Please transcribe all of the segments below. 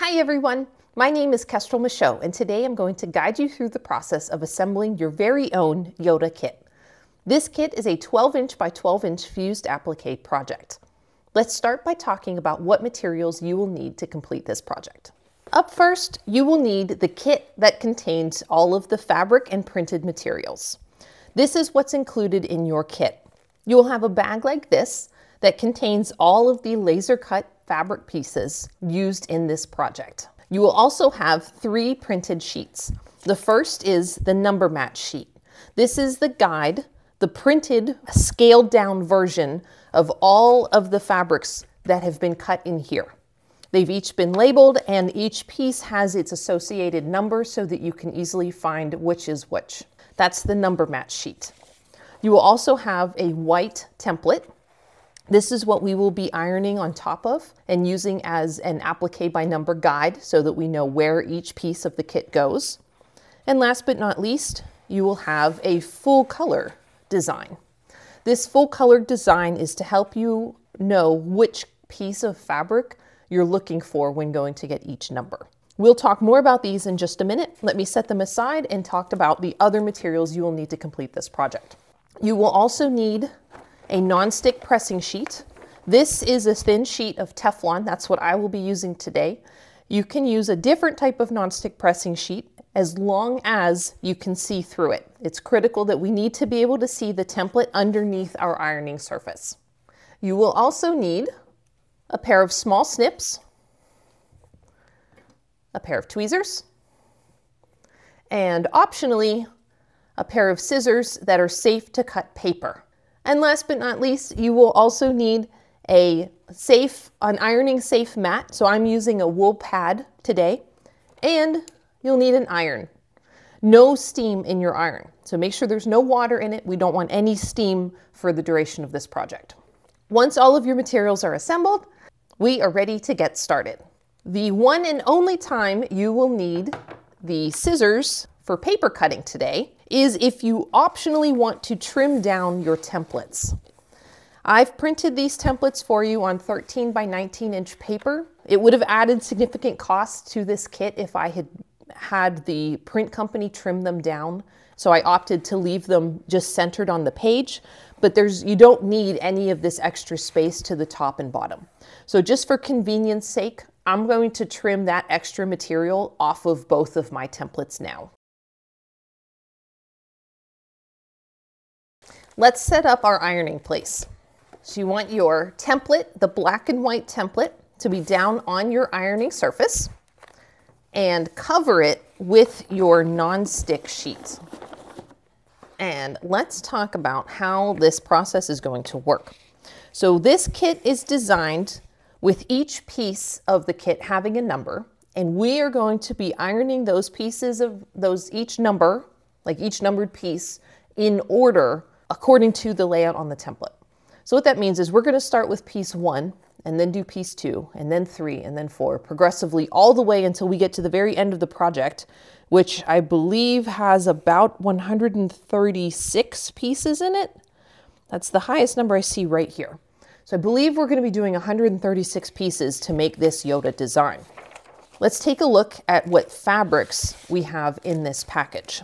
Hi everyone, my name is Kestrel Michaud, and today I'm going to guide you through the process of assembling your very own Yoda kit. This kit is a 12-inch by 12-inch fused applique project. Let's start by talking about what materials you will need to complete this project. Up first, you will need the kit that contains all of the fabric and printed materials. This is what's included in your kit. You will have a bag like this that contains all of the laser cut fabric pieces used in this project. You will also have 3 printed sheets. The first is the number match sheet. This is the guide, the printed, scaled down version of all of the fabrics that have been cut in here. They've each been labeled and each piece has its associated number so that you can easily find which is which. That's the number match sheet. You will also have a white template. This is what we will be ironing on top of and using as an applique by number guide so that we know where each piece of the kit goes. And last but not least, you will have a full color design. This full color design is to help you know which piece of fabric you're looking for when going to get each number. We'll talk more about these in just a minute. Let me set them aside and talk about the other materials you will need to complete this project. You will also need a non-stick pressing sheet. This is a thin sheet of Teflon. That's what I will be using today. You can use a different type of non-stick pressing sheet as long as you can see through it. It's critical that we need to be able to see the template underneath our ironing surface. You will also need a pair of small snips, a pair of tweezers, and optionally, a pair of scissors that are safe to cut paper. And last but not least, you will also need an ironing safe mat. So I'm using a wool pad today, and you'll need an iron. No steam in your iron. So make sure there's no water in it. We don't want any steam for the duration of this project. Once all of your materials are assembled, we are ready to get started. The one and only time you will need the scissors for paper cutting today is if you optionally want to trim down your templates. I've printed these templates for you on 13 by 19 inch paper. It would have added significant costs to this kit if I had had the print company trim them down. So I opted to leave them just centered on the page, but you don't need any of this extra space to the top and bottom. So just for convenience sake, I'm going to trim that extra material off of both of my templates now. Let's set up our ironing place. So you want your template, the black and white template, to be down on your ironing surface and cover it with your non-stick sheet. And let's talk about how this process is going to work. So this kit is designed with each piece of the kit having a number, and we are going to be ironing those pieces of each number, like each numbered piece, in order according to the layout on the template. So what that means is we're going to start with piece 1 and then do piece 2 and then 3 and then 4 progressively all the way until we get to the very end of the project, which I believe has about 136 pieces in it. That's the highest number I see right here. So I believe we're going to be doing 136 pieces to make this Yoda design. Let's take a look at what fabrics we have in this package.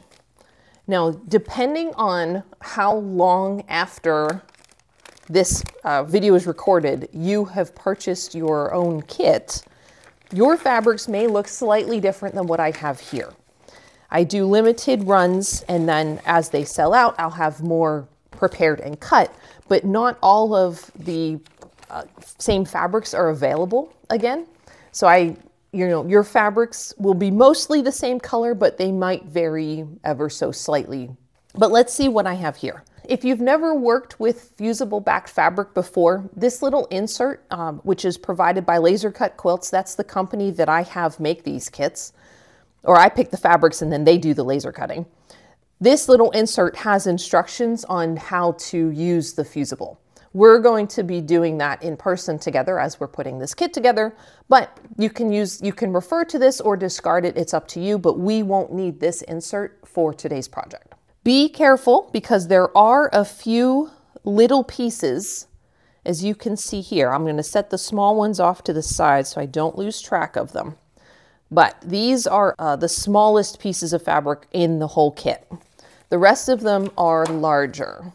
Now, depending on how long after this video is recorded you have purchased your own kit, your fabrics may look slightly different than what I have here. I do limited runs, and then as they sell out, I'll have more prepared and cut, but not all of the same fabrics are available again. So your fabrics will be mostly the same color, but they might vary ever so slightly. But let's see what I have here. If you've never worked with fusible backed fabric before, this little insert, which is provided by Laser Cut Quilts, that's the company that I have make these kits, or I pick the fabrics and then they do the laser cutting. This little insert has instructions on how to use the fusible. We're going to be doing that in person together as we're putting this kit together, but you can refer to this or discard it, it's up to you, but we won't need this insert for today's project. Be careful because there are a few little pieces, as you can see here. I'm going to set the small ones off to the side so I don't lose track of them. But these are the smallest pieces of fabric in the whole kit. The rest of them are larger.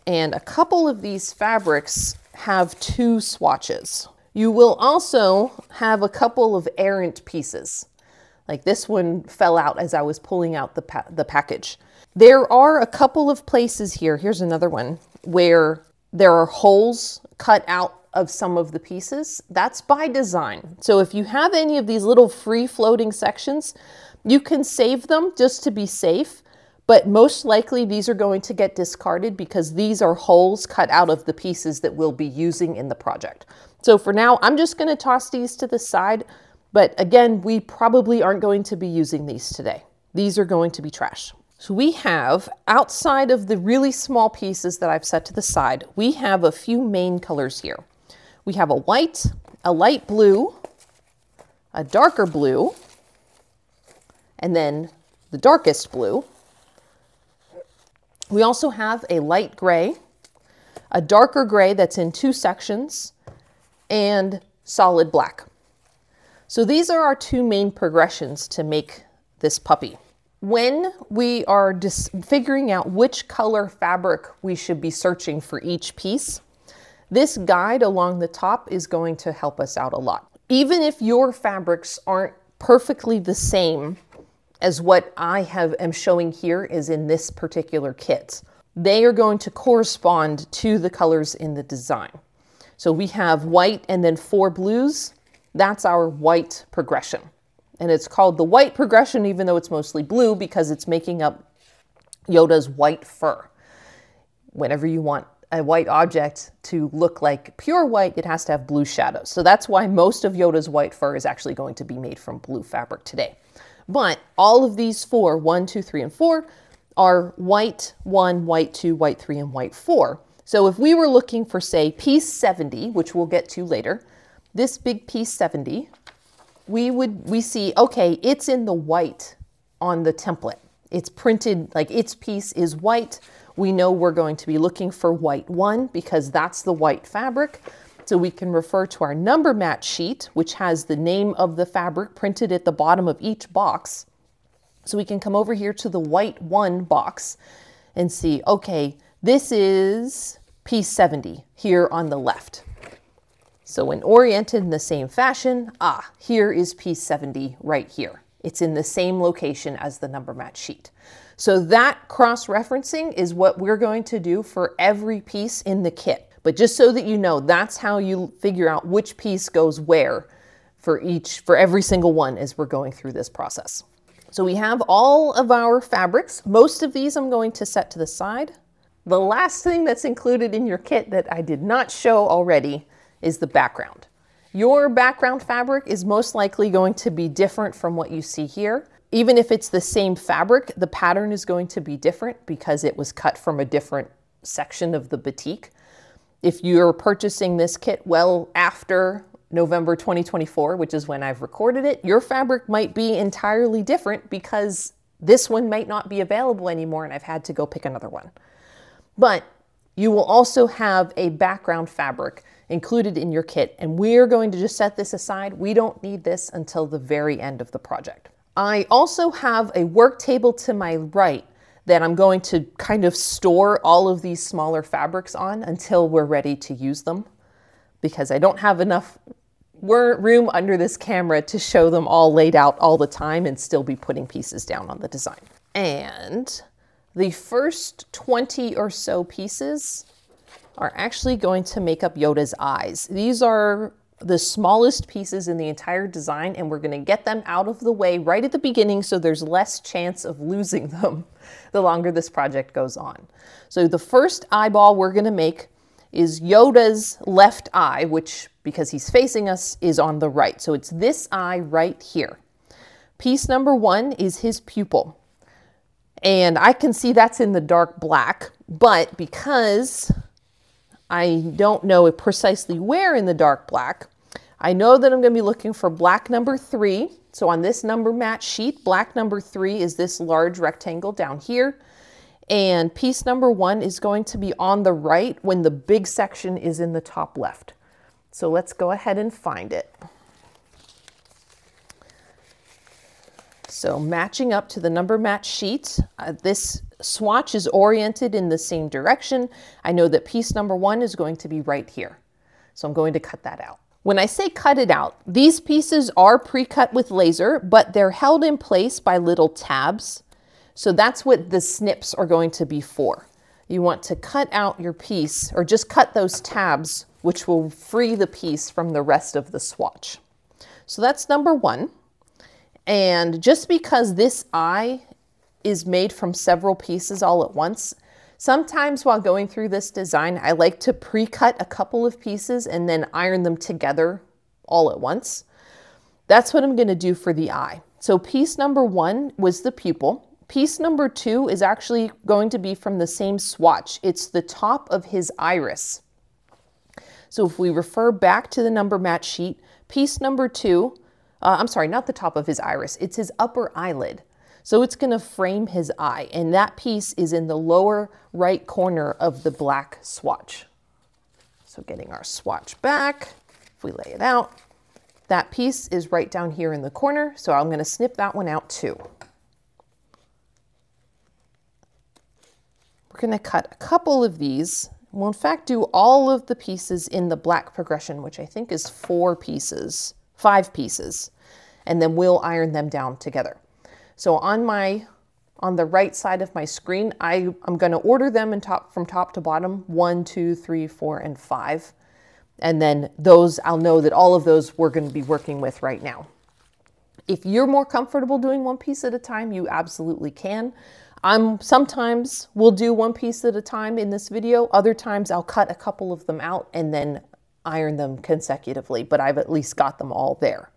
And a couple of these fabrics have 2 swatches. You will also have a couple of errant pieces. Like this one fell out as I was pulling out the package. There are a couple of places here, here's another one, where there are holes cut out of some of the pieces. That's by design. So if you have any of these little free floating sections, you can save them just to be safe, but most likely these are going to get discarded because these are holes cut out of the pieces that we'll be using in the project. So for now, I'm just going to toss these to the side, but again, we probably aren't going to be using these today. These are going to be trash. So we have, outside of the really small pieces that I've set to the side, we have a few main colors here. We have a white, a light blue, a darker blue, and then the darkest blue. We also have a light gray, a darker gray that's in 2 sections, and solid black. So these are our 2 main progressions to make this puppy. When we are just figuring out which color fabric we should be searching for each piece, this guide along the top is going to help us out a lot. Even if your fabrics aren't perfectly the same as what I am showing here is in this particular kit, they are going to correspond to the colors in the design. So we have white and then 4 blues. That's our white progression. And it's called the white progression, even though it's mostly blue, because it's making up Yoda's white fur. Whenever you want a white object to look like pure white, it has to have blue shadows. So that's why most of Yoda's white fur is actually going to be made from blue fabric today. But all of these 4, 1, 2, 3, and 4, are white 1, white 2, white 3, and white 4. So if we were looking for, say, piece 70, which we'll get to later, this big piece 70, we see, okay, it's in the white on the template. It's printed, like its piece is white. We know we're going to be looking for white 1 because that's the white fabric. So we can refer to our number match sheet, which has the name of the fabric printed at the bottom of each box. So we can come over here to the white 1 box and see, okay, this is piece 70 here on the left. So when oriented in the same fashion, here is piece 70 right here. It's in the same location as the number match sheet. So that cross-referencing is what we're going to do for every piece in the kit. But just so that you know, that's how you figure out which piece goes where for every single one as we're going through this process. So we have all of our fabrics. Most of these I'm going to set to the side. The last thing that's included in your kit that I did not show already is the background. Your background fabric is most likely going to be different from what you see here. Even if it's the same fabric, the pattern is going to be different because it was cut from a different section of the batik. If you're purchasing this kit well after November 2024, which is when I've recorded it, your fabric might be entirely different because this one might not be available anymore and I've had to go pick another one. But you will also have a background fabric included in your kit, and we're going to just set this aside. We don't need this until the very end of the project. I also have a work table to my right that I'm going to kind of store all of these smaller fabrics on until we're ready to use them, because I don't have enough room under this camera to show them all laid out all the time and still be putting pieces down on the design. And the first 20 or so pieces are actually going to make up Yoda's eyes. These are the smallest pieces in the entire design, and we're going to get them out of the way right at the beginning so there's less chance of losing them the longer this project goes on. So the first eyeball we're going to make is Yoda's left eye, which, because he's facing us, is on the right. So it's this eye right here. Piece number 1 is his pupil. And I can see that's in the dark black, but because I don't know precisely where in the dark black, I know that I'm going to be looking for black number 3. So on this number match sheet, black number 3 is this large rectangle down here. And piece number 1 is going to be on the right when the big section is in the top left. So let's go ahead and find it. So matching up to the number match sheet, this swatch is oriented in the same direction. I know that piece number 1 is going to be right here. So I'm going to cut that out. When I say cut it out, these pieces are pre-cut with laser, but they're held in place by little tabs. So that's what the snips are going to be for. You want to cut out your piece, or just cut those tabs, which will free the piece from the rest of the swatch. So that's number 1. And just because this eye is made from several pieces all at once, sometimes while going through this design, I like to pre-cut a couple of pieces and then iron them together all at once. That's what I'm going to do for the eye. So piece number 1 was the pupil. Piece number 2 is actually going to be from the same swatch. It's the top of his iris. So if we refer back to the number match sheet, piece number 2, I'm sorry, not the top of his iris, it's his upper eyelid. So it's going to frame his eye, and that piece is in the lower right corner of the black swatch. So getting our swatch back, if we lay it out, that piece is right down here in the corner, so I'm going to snip that one out too. We're going to cut a couple of these. We'll in fact do all of the pieces in the black progression, which I think is 5 pieces, and then we'll iron them down together. So on the right side of my screen, I'm going to order them from top to bottom, 1, 2, 3, 4, and 5. And then those, I'll know that all of those we're going to be working with right now. If you're more comfortable doing one piece at a time, you absolutely can. Sometimes we'll do one piece at a time in this video. Other times I'll cut a couple of them out and then iron them consecutively, but I've at least got them all there.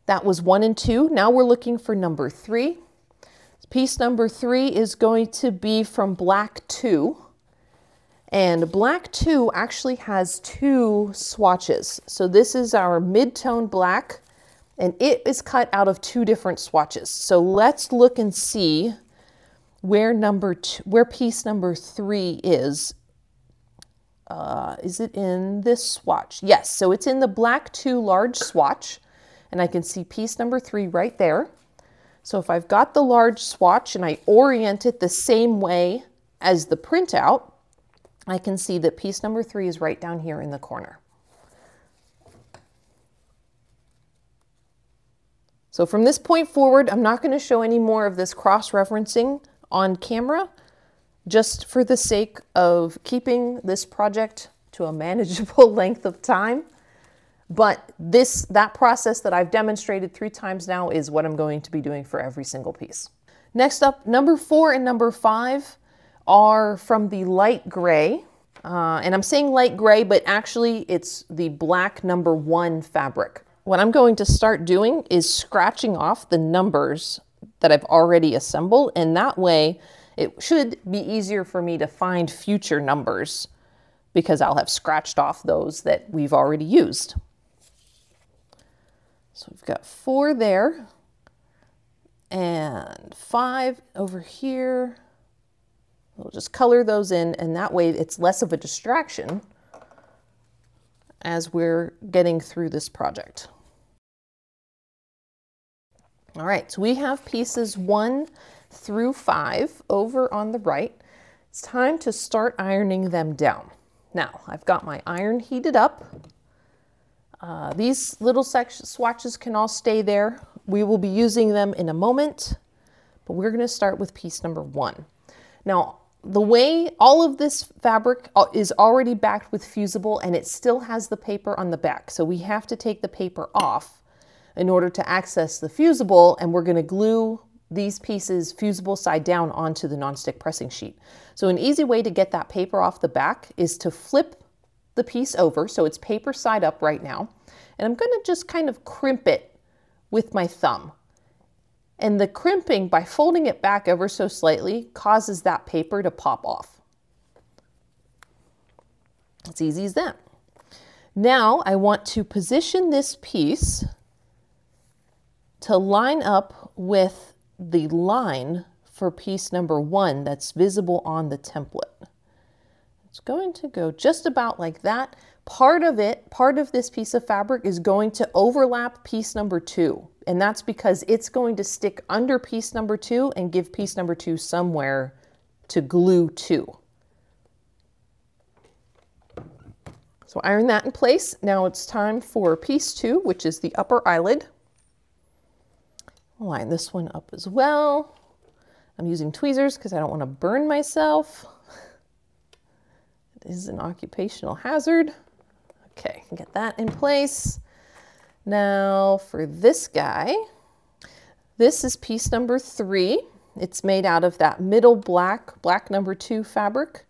That was 1 and 2. Now we're looking for number 3. Piece number 3 is going to be from black 2. And black 2 actually has 2 swatches. So this is our mid-tone black, and it is cut out of 2 different swatches. So let's look and see where piece number 3 is. Is it in this swatch? Yes, so it's in the black 2 large swatch. And I can see piece number 3 right there. So if I've got the large swatch and I orient it the same way as the printout, I can see that piece number 3 is right down here in the corner. So from this point forward, I'm not going to show any more of this cross-referencing on camera, just for the sake of keeping this project to a manageable length of time. But that process that I've demonstrated 3 times now is what I'm going to be doing for every single piece. Next up, number 4 and number 5 are from the light gray. And I'm saying light gray, but actually it's the black number 1 fabric. What I'm going to start doing is scratching off the numbers that I've already assembled, and that way it should be easier for me to find future numbers because I'll have scratched off those that we've already used. So we've got 4 there and 5 over here. We'll just color those in, and that way it's less of a distraction as we're getting through this project. All right, so we have pieces 1 through 5 over on the right. It's time to start ironing them down. Now, I've got my iron heated up. These little swatches can all stay there. We will be using them in a moment, but we're going to start with piece number 1. Now, the way all of this fabric is already backed with fusible, and it still has the paper on the back. So we have to take the paper off in order to access the fusible, and we're going to glue these pieces fusible side down onto the nonstick pressing sheet. So an easy way to get that paper off the back is to flip the piece over, so it's paper side up right now, and I'm going to just kind of crimp it with my thumb. And the crimping, by folding it back ever so slightly, causes that paper to pop off. It's easy as that. Now I want to position this piece to line up with the line for piece number 1 that's visible on the template. It's going to go just about like that. Part of this piece of fabric is going to overlap piece number 2. And that's because it's going to stick under piece number 2 and give piece number 2 somewhere to glue to. So iron that in place. Now it's time for piece 2, which is the upper eyelid. I'll line this one up as well. I'm using tweezers because I don't want to burn myself. It is an occupational hazard. Okay, get that in place. Now for this guy, this is piece number 3. It's made out of that middle black number 2 fabric.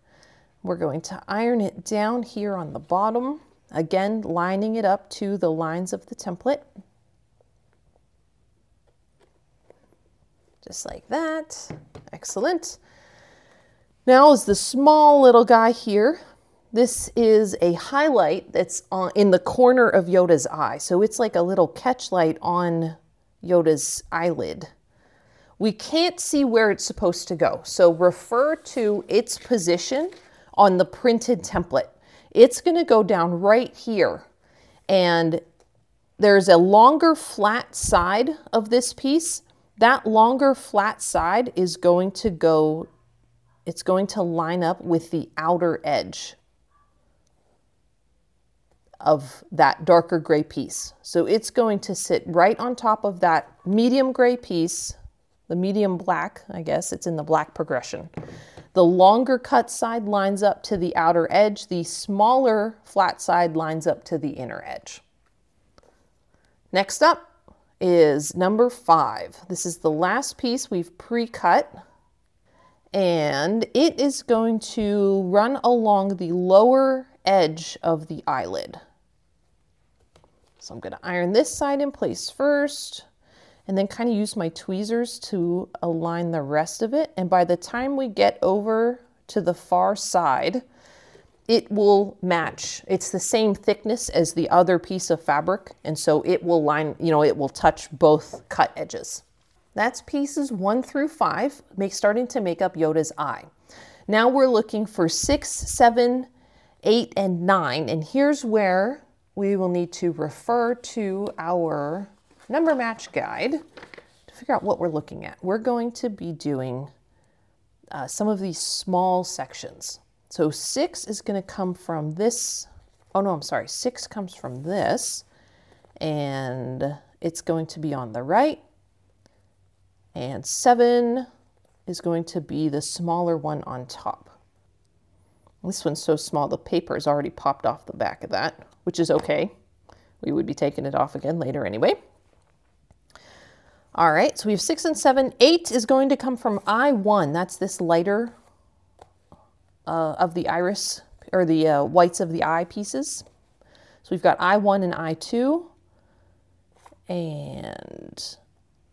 We're going to iron it down here on the bottom, again lining it up to the lines of the template. Just like that. Excellent. Now is the small little guy here. This is a highlight that's in the corner of Yoda's eye. So it's like a little catch light on Yoda's eyelid. We can't see where it's supposed to go. So refer to its position on the printed template. It's going to go down right here. And there's a longer flat side of this piece. That longer flat side is going to go, it's going to line up with the outer edge of that darker gray piece. So it's going to sit right on top of that medium gray piece, the medium black, I guess it's in the black progression. The longer cut side lines up to the outer edge. The smaller flat side lines up to the inner edge. Next up is number 5. This is the last piece we've pre-cut, and it is going to run along the lower edge of the eyelid. So I'm going to iron this side in place first, and then kind of use my tweezers to align the rest of it. And by the time we get over to the far side, it will match. It's the same thickness as the other piece of fabric, and so it will line, it will touch both cut edges. That's pieces 1 through 5, starting to make up Yoda's eye. Now we're looking for 6, 7, 8, and 9, and here's where we will need to refer to our number match guide to figure out what we're looking at. We're going to be doing some of these small sections. So 6 is going to come from this. Oh no, I'm sorry. 6 comes from this, and it's going to be on the right. And 7 is going to be the smaller one on top. This one's so small, the paper has already popped off the back of that, which is okay. We would be taking it off again later anyway. All right, so we have 6 and 7. 8 is going to come from I1. That's this lighter of the iris, or the whites of the eye pieces. So we've got I1 and I2. And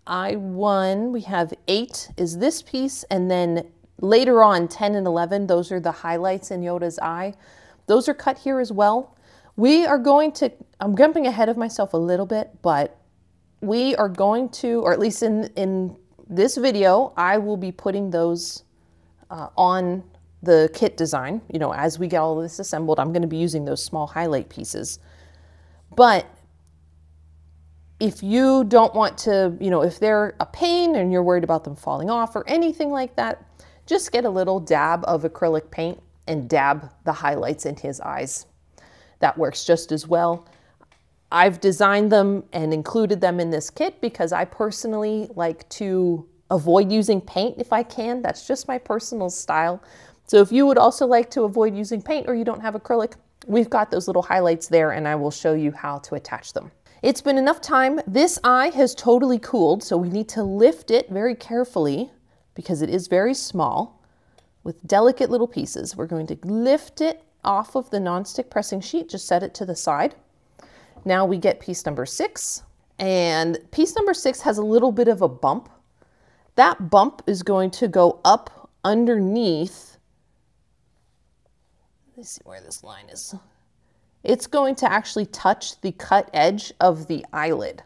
I1, we have 8 is this piece, and then later on 10 and 11, those are the highlights in Yoda's eye. Those are cut here as well. We are going to, I'm jumping ahead of myself a little bit, but we are going to, or at least in this video, I will be putting those on the kit design. As we get all of this assembled, I'm going to be using those small highlight pieces. But if you don't want to, if they're a pain and you're worried about them falling off or anything like that, just get a little dab of acrylic paint and dab the highlights in his eyes. That works just as well. I've designed them and included them in this kit because I personally like to avoid using paint if I can. That's just my personal style. So if you would also like to avoid using paint or you don't have acrylic, we've got those little highlights there, and I will show you how to attach them. It's been enough time. This eye has totally cooled, so we need to lift it very carefully because it is very small with delicate little pieces. We're going to lift it off of the nonstick pressing sheet, just set it to the side. Now we get piece number 6, and piece number 6 has a little bit of a bump. That bump is going to go up underneath. Let's see where this line is. It's going to actually touch the cut edge of the eyelid.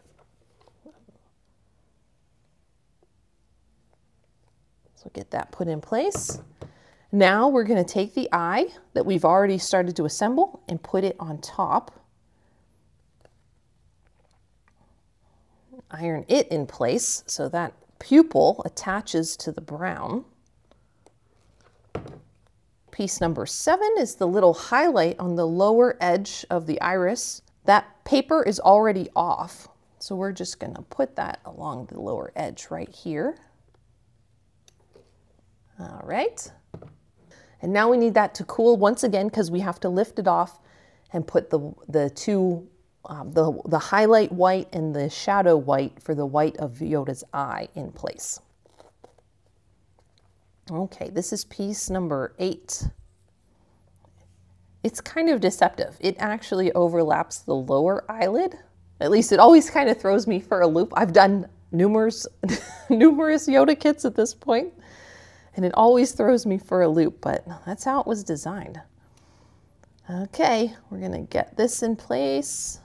So get that put in place. Now we're going to take the eye that we've already started to assemble and put it on top. Iron it in place so that pupil attaches to the brown. Piece number 7 is the little highlight on the lower edge of the iris. That paper is already off, so we're just going to put that along the lower edge right here. All right. And now we need that to cool once again because we have to lift it off and put the two, the highlight white and the shadow white for the white of Yoda's eye in place. Okay, this is piece number 8. It's kind of deceptive. It actually overlaps the lower eyelid. At least it always kind of throws me for a loop. I've done numerous Yoda kits at this point, and it always throws me for a loop, but that's how it was designed. Okay, we're gonna get this in place.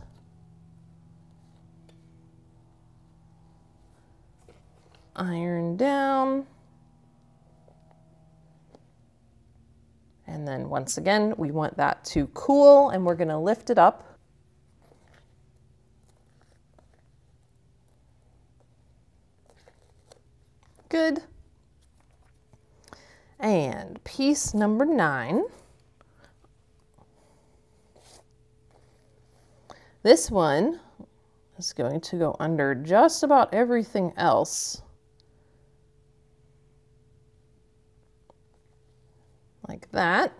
Iron down. And then once again, we want that to cool, and we're gonna lift it up. Good. And piece number 9. This one is going to go under just about everything else. Like that.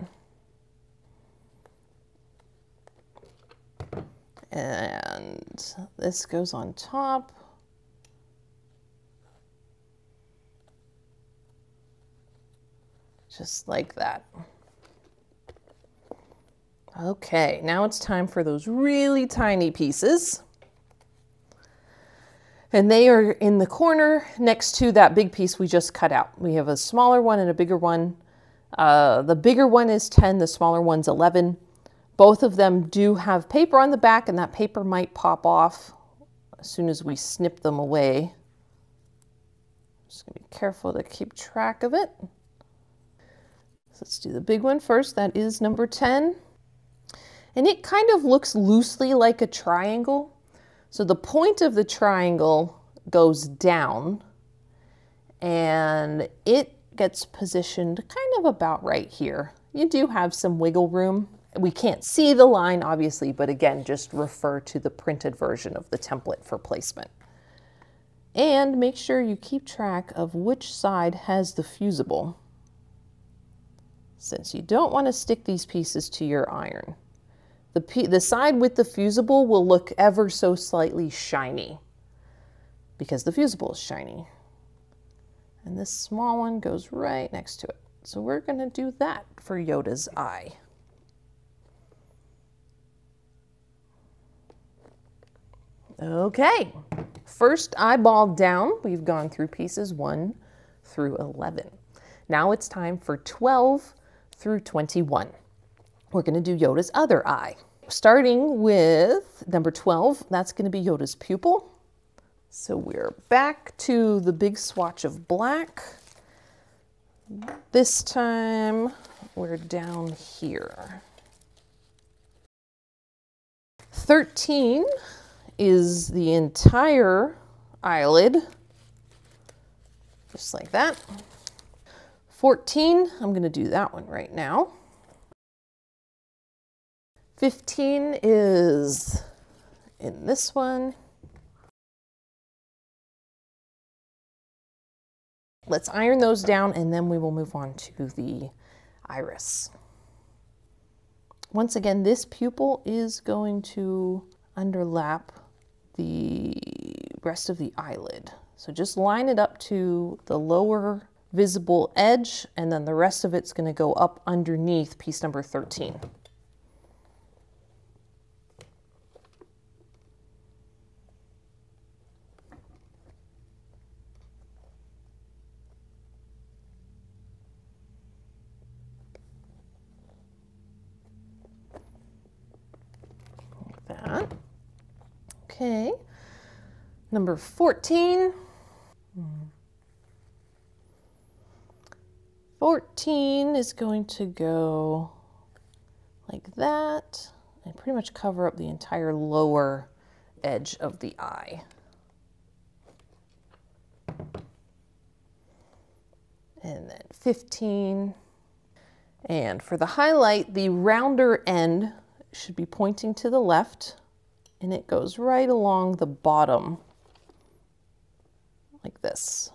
And this goes on top. Just like that. Okay, now it's time for those really tiny pieces. And they are in the corner next to that big piece we just cut out. We have a smaller one and a bigger one. The bigger one is 10, the smaller one's 11. Both of them do have paper on the back, and that paper might pop off as soon as we snip them away. Just gonna be careful to keep track of it. So let's do the big one first. That is number 10. And it kind of looks loosely like a triangle. So the point of the triangle goes down, and it gets positioned kind of about right here. You do have some wiggle room. We can't see the line, obviously, but again, just refer to the printed version of the template for placement. And make sure you keep track of which side has the fusible, since you don't want to stick these pieces to your iron. The side with the fusible will look ever so slightly shiny because the fusible is shiny. And this small one goes right next to it. So we're going to do that for Yoda's eye. Okay, first eyeball down, we've gone through pieces 1 through 11. Now it's time for 12 through 21. We're going to do Yoda's other eye. Starting with number 12, that's going to be Yoda's pupil. So we're back to the big swatch of black. This time we're down here. 13 is the entire eyelid, just like that. 14, I'm going to do that one right now. 15 is in this one. Let's iron those down, and then we will move on to the iris. Once again, this pupil is going to underlap the rest of the eyelid. So just line it up to the lower visible edge, and then the rest of it's going to go up underneath piece number 13. That. Okay, number 14. 14 is going to go like that and pretty much cover up the entire lower edge of the eye. And then 15. And for the highlight, the rounder end should be pointing to the left, and it goes right along the bottom like this.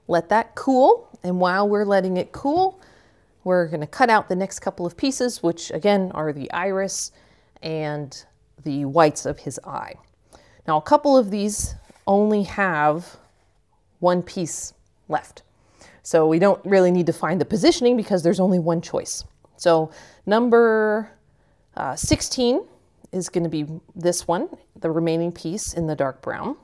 Let that cool, and while we're letting it cool, we're going to cut out the next couple of pieces, which again are the iris and the whites of his eye. Now, a couple of these only have one piece left, so we don't really need to find the positioning because there's only one choice. So number 16 is going to be this one, the remaining piece in the dark brown.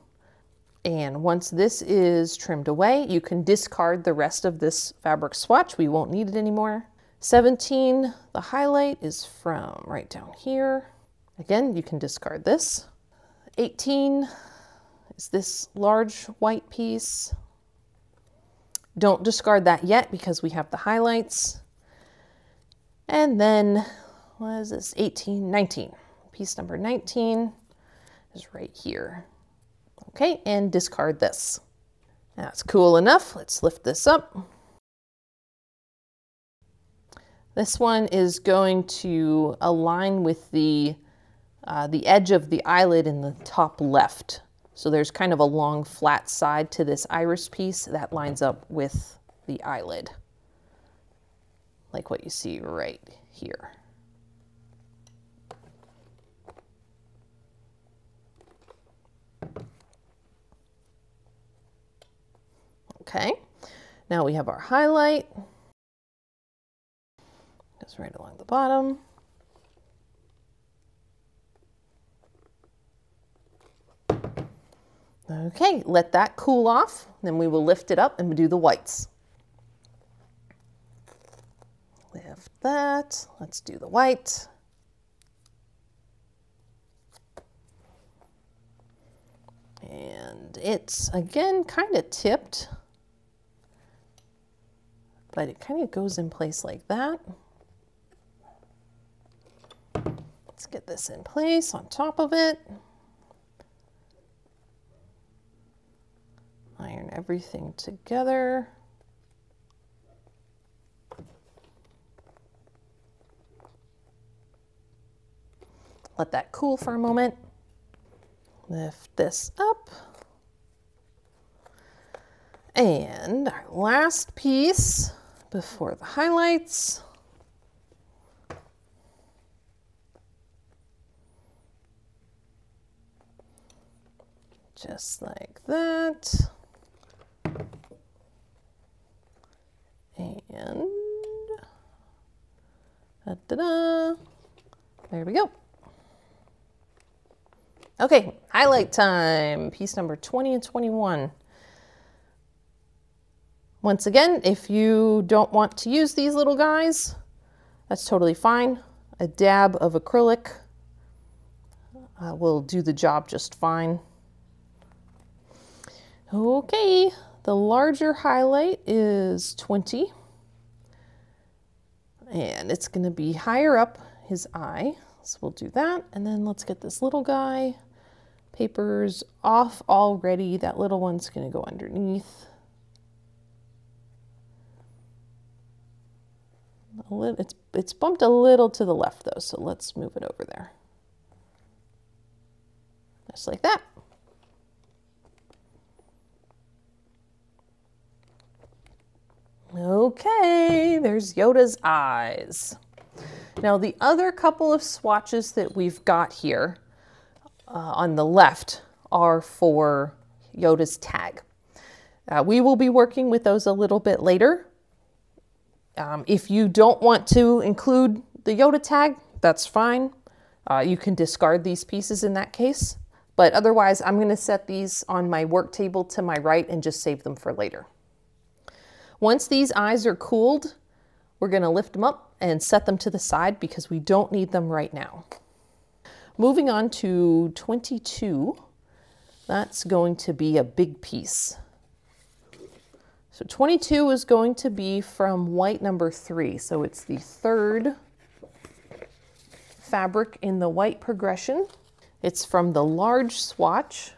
And once this is trimmed away, you can discard the rest of this fabric swatch. We won't need it anymore. 17, the highlight is from right down here. Again, you can discard this. 18 is this large white piece. Don't discard that yet because we have the highlights. And then, what is this? 18, 19. Piece number 19 is right here. Okay, and discard this. That's cool enough. Let's lift this up. This one is going to align with the edge of the eyelid in the top left. So there's kind of a long flat side to this iris piece that lines up with the eyelid, like what you see right here. Okay, now we have our highlight. Goes right along the bottom. Okay, let that cool off, then we will lift it up and do the whites. Lift that, let's do the white. And it's, again, kind of tipped, but it kind of goes in place like that. Let's get this in place on top of it. Iron everything together. Let that cool for a moment. Lift this up. And our last piece before the highlights. Just like that. And da-da-da. There we go. Okay, highlight time, piece number 20 and 21. Once again, if you don't want to use these little guys, that's totally fine. A dab of acrylic will do the job just fine. Okay, the larger highlight is 20. And it's going to be higher up his eye. So we'll do that. And then let's get this little guy. Paper's off already. That little one's going to go underneath. It's bumped a little to the left though, so let's move it over there. Just like that. Okay, there's Yoda's eyes. Now the other couple of swatches that we've got here on the left are for Yoda's tag. We will be working with those a little bit later. If you don't want to include the Yoda tag, that's fine. You can discard these pieces in that case. But otherwise, I'm going to set these on my work table to my right and just save them for later. Once these eyes are cooled, we're going to lift them up and set them to the side because we don't need them right now. Moving on to 22. That's going to be a big piece. So 22 is going to be from white number 3. So it's the third fabric in the white progression. It's from the large swatch,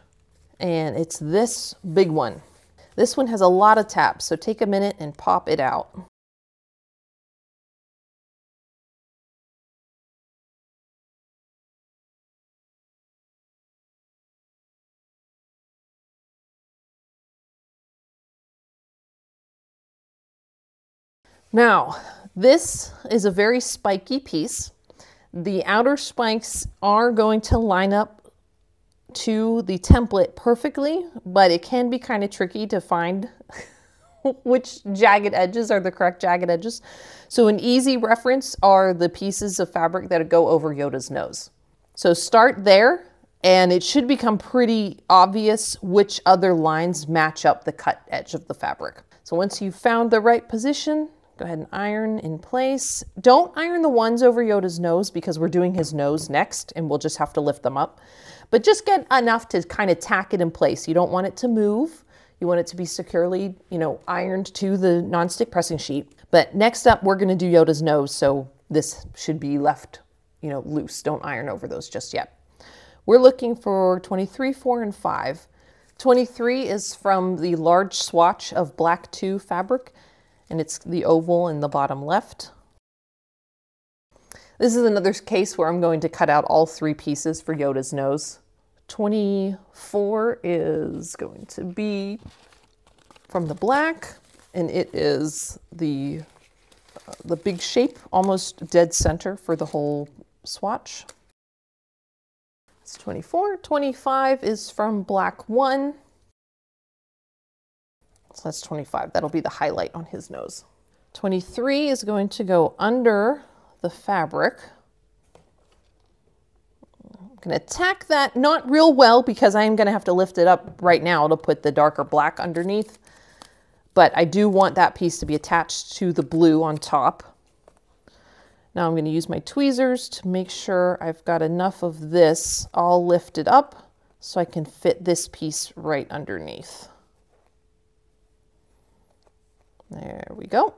and it's this big one. This one has a lot of taps, so take a minute and pop it out. Now, this is a very spiky piece. The outer spikes are going to line up to the template perfectly, but it can be kind of tricky to find which jagged edges are the correct jagged edges. So an easy reference are the pieces of fabric that go over Yoda's nose. So start there, and it should become pretty obvious which other lines match up the cut edge of the fabric. So once you've found the right position, go ahead and iron in place. Don't iron the ones over Yoda's nose because we're doing his nose next and we'll just have to lift them up. But just get enough to kind of tack it in place. You don't want it to move. You want it to be securely, ironed to the nonstick pressing sheet. But next up, we're gonna do Yoda's nose, so this should be left, loose. Don't iron over those just yet. We're looking for 23, 4, and 5. 23 is from the large swatch of black 2 fabric, and it's the oval in the bottom left. This is another case where I'm going to cut out all 3 pieces for Yoda's nose. 24 is going to be from the black, and it is the big shape, almost dead center for the whole swatch. It's 24. 25 is from black 1. So that's 25. That'll be the highlight on his nose. 23 is going to go under the fabric. I'm going to tack that not real well because I'm going to have to lift it up right now to put the darker black underneath. But I do want that piece to be attached to the blue on top. Now I'm going to use my tweezers to make sure I've got enough of this all lifted up so I can fit this piece right underneath. There we go.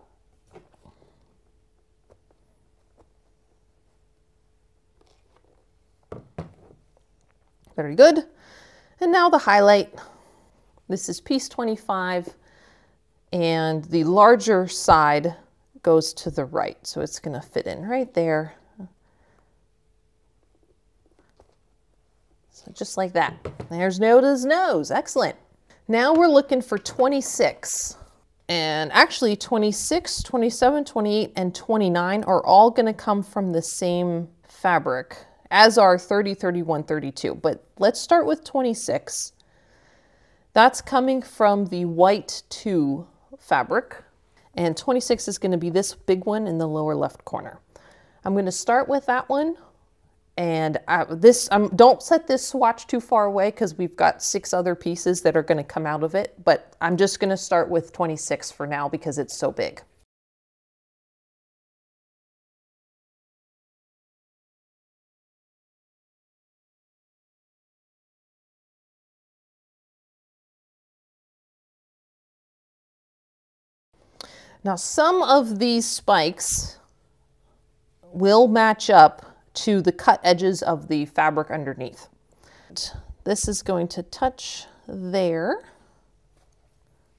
Very good. And now the highlight. This is piece 25, and the larger side goes to the right, so it's going to fit in right there. So just like that. There's Yoda's nose. Excellent. Now we're looking for 26. And actually 26, 27, 28, and 29 are all going to come from the same fabric, as are 30, 31, 32. But let's start with 26. That's coming from the white 2 fabric. And 26 is going to be this big one in the lower left corner. I'm going to start with that one. And don't set this swatch too far away because we've got 6 other pieces that are going to come out of it. But I'm just going to start with 26 for now because it's so big. Now some of these spikes will match up to the cut edges of the fabric underneath. This is going to touch there.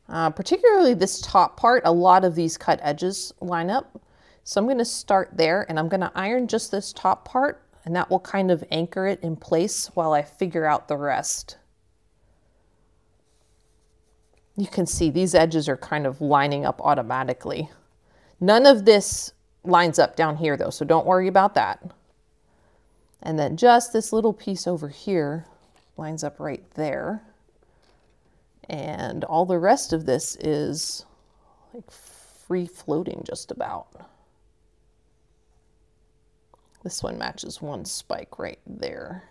Particularly this top part, a lot of these cut edges line up. So I'm going to start there, and I'm going to iron just this top part, and that will kind of anchor it in place while I figure out the rest. You can see these edges are kind of lining up automatically. None of this lines up down here though, so don't worry about that. And then just this little piece over here lines up right there. And all the rest of this is like free floating just about. This one matches one spike right there.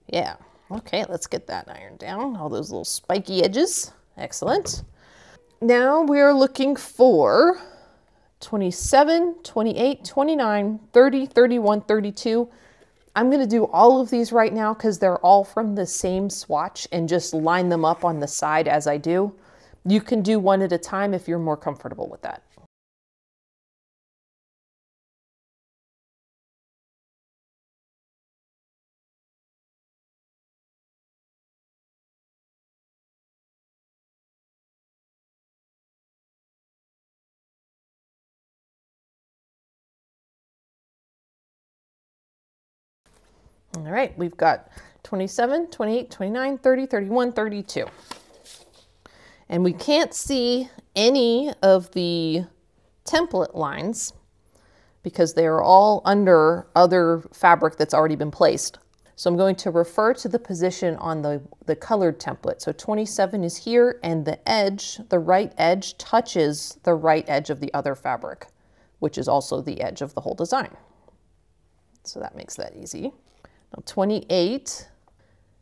Yeah, okay, let's get that ironed down. All those little spiky edges, excellent. Now we're looking for 27, 28, 29, 30, 31, 32. I'm going to do all of these right now because they're all from the same swatch and just line them up on the side as I do. You can do one at a time if you're more comfortable with that. All right, we've got 27, 28, 29, 30, 31, 32. And we can't see any of the template lines because they are all under other fabric that's already been placed. So I'm going to refer to the position on the colored template. So 27 is here, and the edge, the right edge, touches the right edge of the other fabric, which is also the edge of the whole design. So that makes that easy. Now 28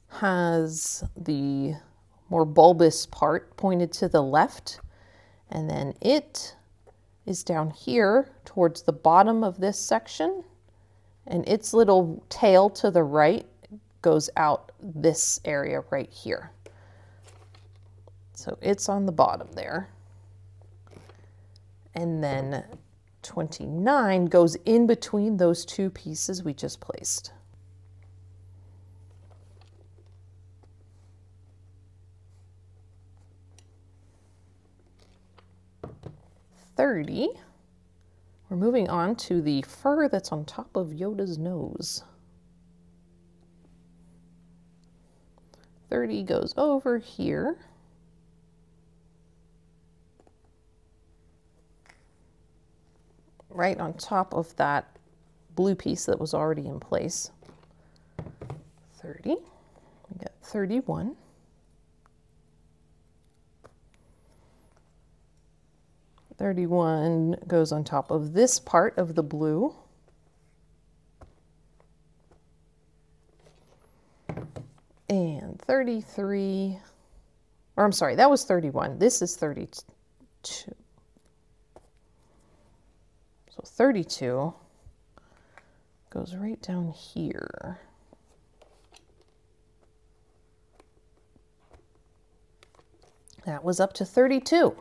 has the more bulbous part pointed to the left, and then it is down here towards the bottom of this section, and its little tail to the right goes out this area right here. So it's on the bottom there. And then 29 goes in between those two pieces we just placed. 30, we're moving on to the fur that's on top of Yoda's nose. 30 goes over here. Right on top of that blue piece that was already in place. 30, we got 31. 31 goes on top of this part of the blue. And 33, or I'm sorry, that was 31. This is 32. So 32 goes right down here. That was up to 32.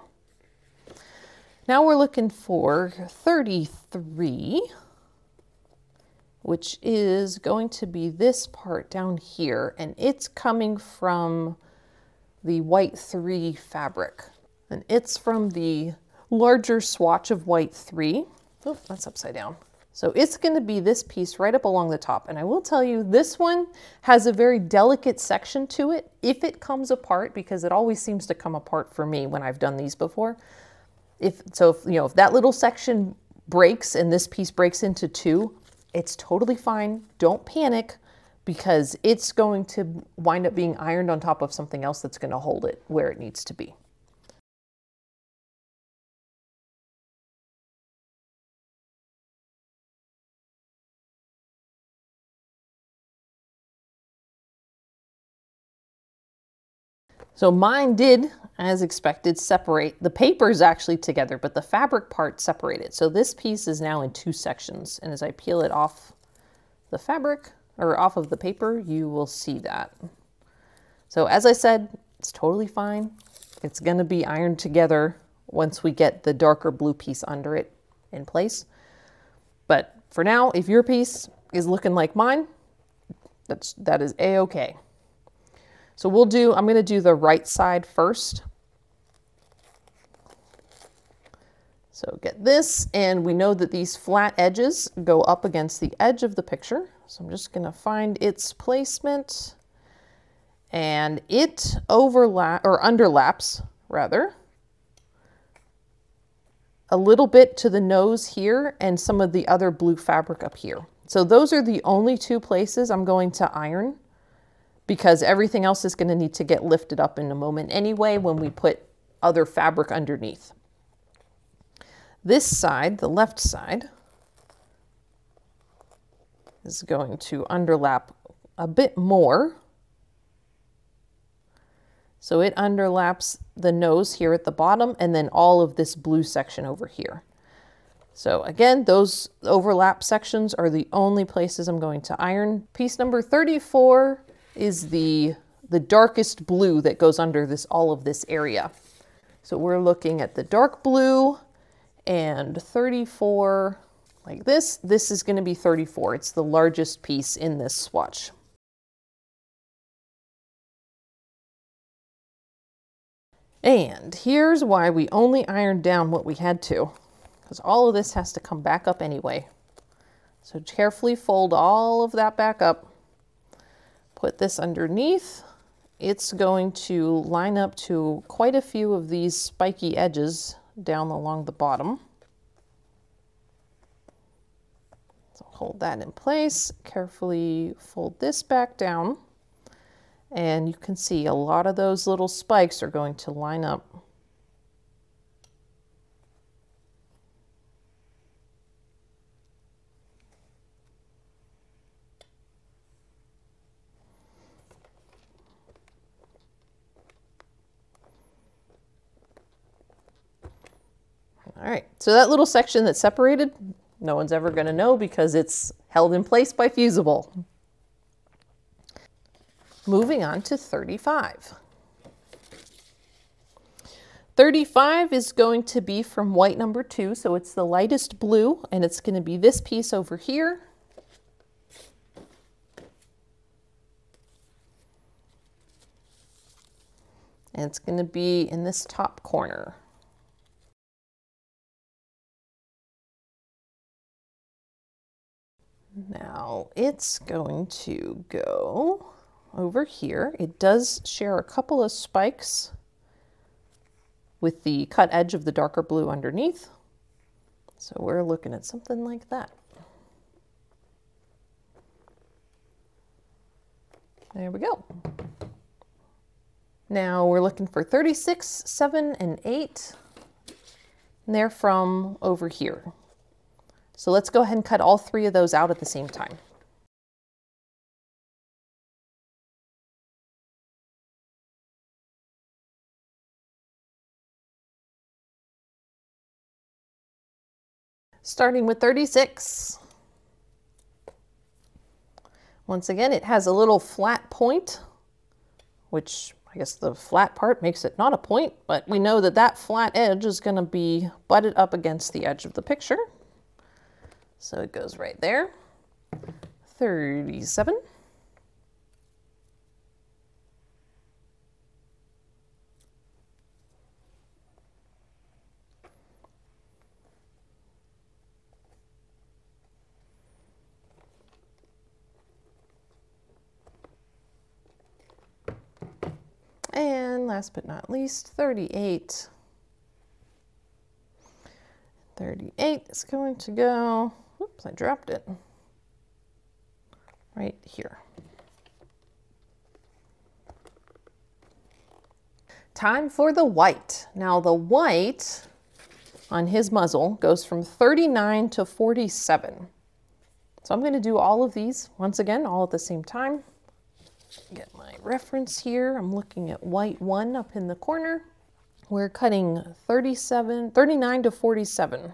Now we're looking for 33, which is going to be this part down here, and it's coming from the white 3 fabric. And it's from the larger swatch of white 3. Oh, that's upside down. So it's going to be this piece right up along the top. And I will tell you, this one has a very delicate section to it if it comes apart, because it always seems to come apart for me when I've done these before. If that little section breaks and this piece breaks into 2, it's totally fine. Don't panic, because it's going to wind up being ironed on top of something else that's going to hold it where it needs to be. So mine did, as expected, separate. The paper is actually together, but the fabric part separated. So this piece is now in 2 sections. And as I peel it off the fabric, or off of the paper, you will see that. So as I said, it's totally fine. It's gonna be ironed together once we get the darker blue piece under it in place. But for now, if your piece is looking like mine, that is a-okay. So I'm going to do the right side first. So get this, and we know that these flat edges go up against the edge of the picture. So I'm just going to find its placement, and it underlaps rather a little bit to the nose here and some of the other blue fabric up here. So those are the only 2 places I'm going to iron, because everything else is going to need to get lifted up in a moment anyway when we put other fabric underneath. This side, the left side, is going to underlap a bit more. So it underlaps the nose here at the bottom and then all of this blue section over here. So again, those overlap sections are the only places I'm going to iron. Piece number 34 is the darkest blue that goes under all of this area. So we're looking at the dark blue and 34 like this. This is going to be 34. It's the largest piece in this swatch. And here's why we only ironed down what we had to, because all of this has to come back up anyway. So carefully fold all of that back up. Put this underneath. It's going to line up to quite a few of these spiky edges down along the bottom. So hold that in place. Carefully fold this back down. And you can see a lot of those little spikes are going to line up. All right, so that little section that's separated, no one's ever going to know because it's held in place by fusible. Moving on to 35. 35 is going to be from white number 2, so it's the lightest blue, and it's going to be this piece over here. And it's going to be in this top corner. Now it's going to go over here. It does share a couple of spikes with the cut edge of the darker blue underneath. So we're looking at something like that. There we go. Now we're looking for 36, 7, and 8. And they're from over here. So let's go ahead and cut all 3 of those out at the same time. Starting with 36. Once again, it has a little flat point, which I guess the flat part makes it not a point, but we know that that flat edge is going to be butted up against the edge of the picture. So it goes right there. 37. And last but not least, 38. 38 is going to go, oops, I dropped it, right here. Time for the white. Now the white on his muzzle goes from 39 to 47. So I'm going to do all of these once again, all at the same time. Get my reference here. I'm looking at white 1 up in the corner. We're cutting 39 to 47.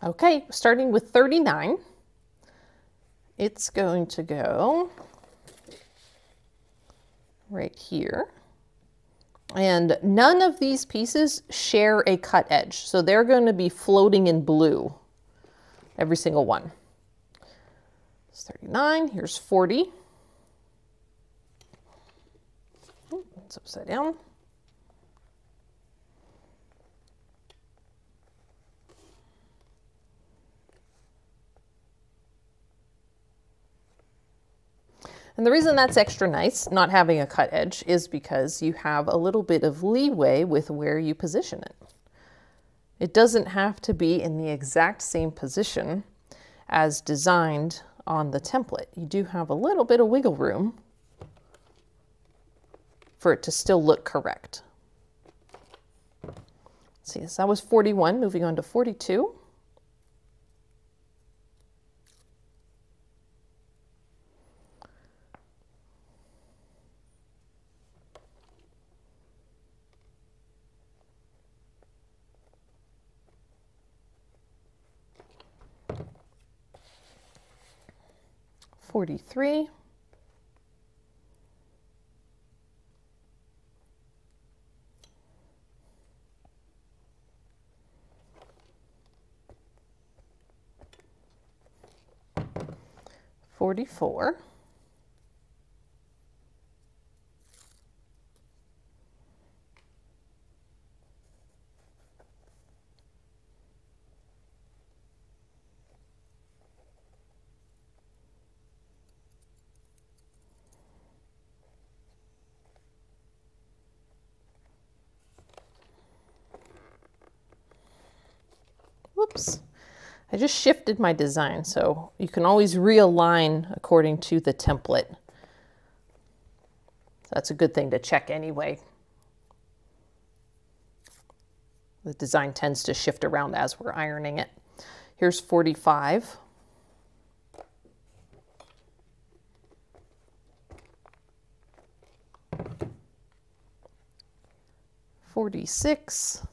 Okay, starting with 39, it's going to go right here. And none of these pieces share a cut edge, so they're going to be floating in blue, every single one. It's 39, here's 40. Ooh, it's upside down. And the reason that's extra nice, not having a cut edge, is because you have a little bit of leeway with where you position it. It doesn't have to be in the exact same position as designed on the template. You do have a little bit of wiggle room for it to still look correct. See, so that was 41, moving on to 42. $43. $44. Whoops. I just shifted my design, so you can always realign according to the template. So that's a good thing to check anyway. The design tends to shift around as we're ironing it. Here's 45. $46.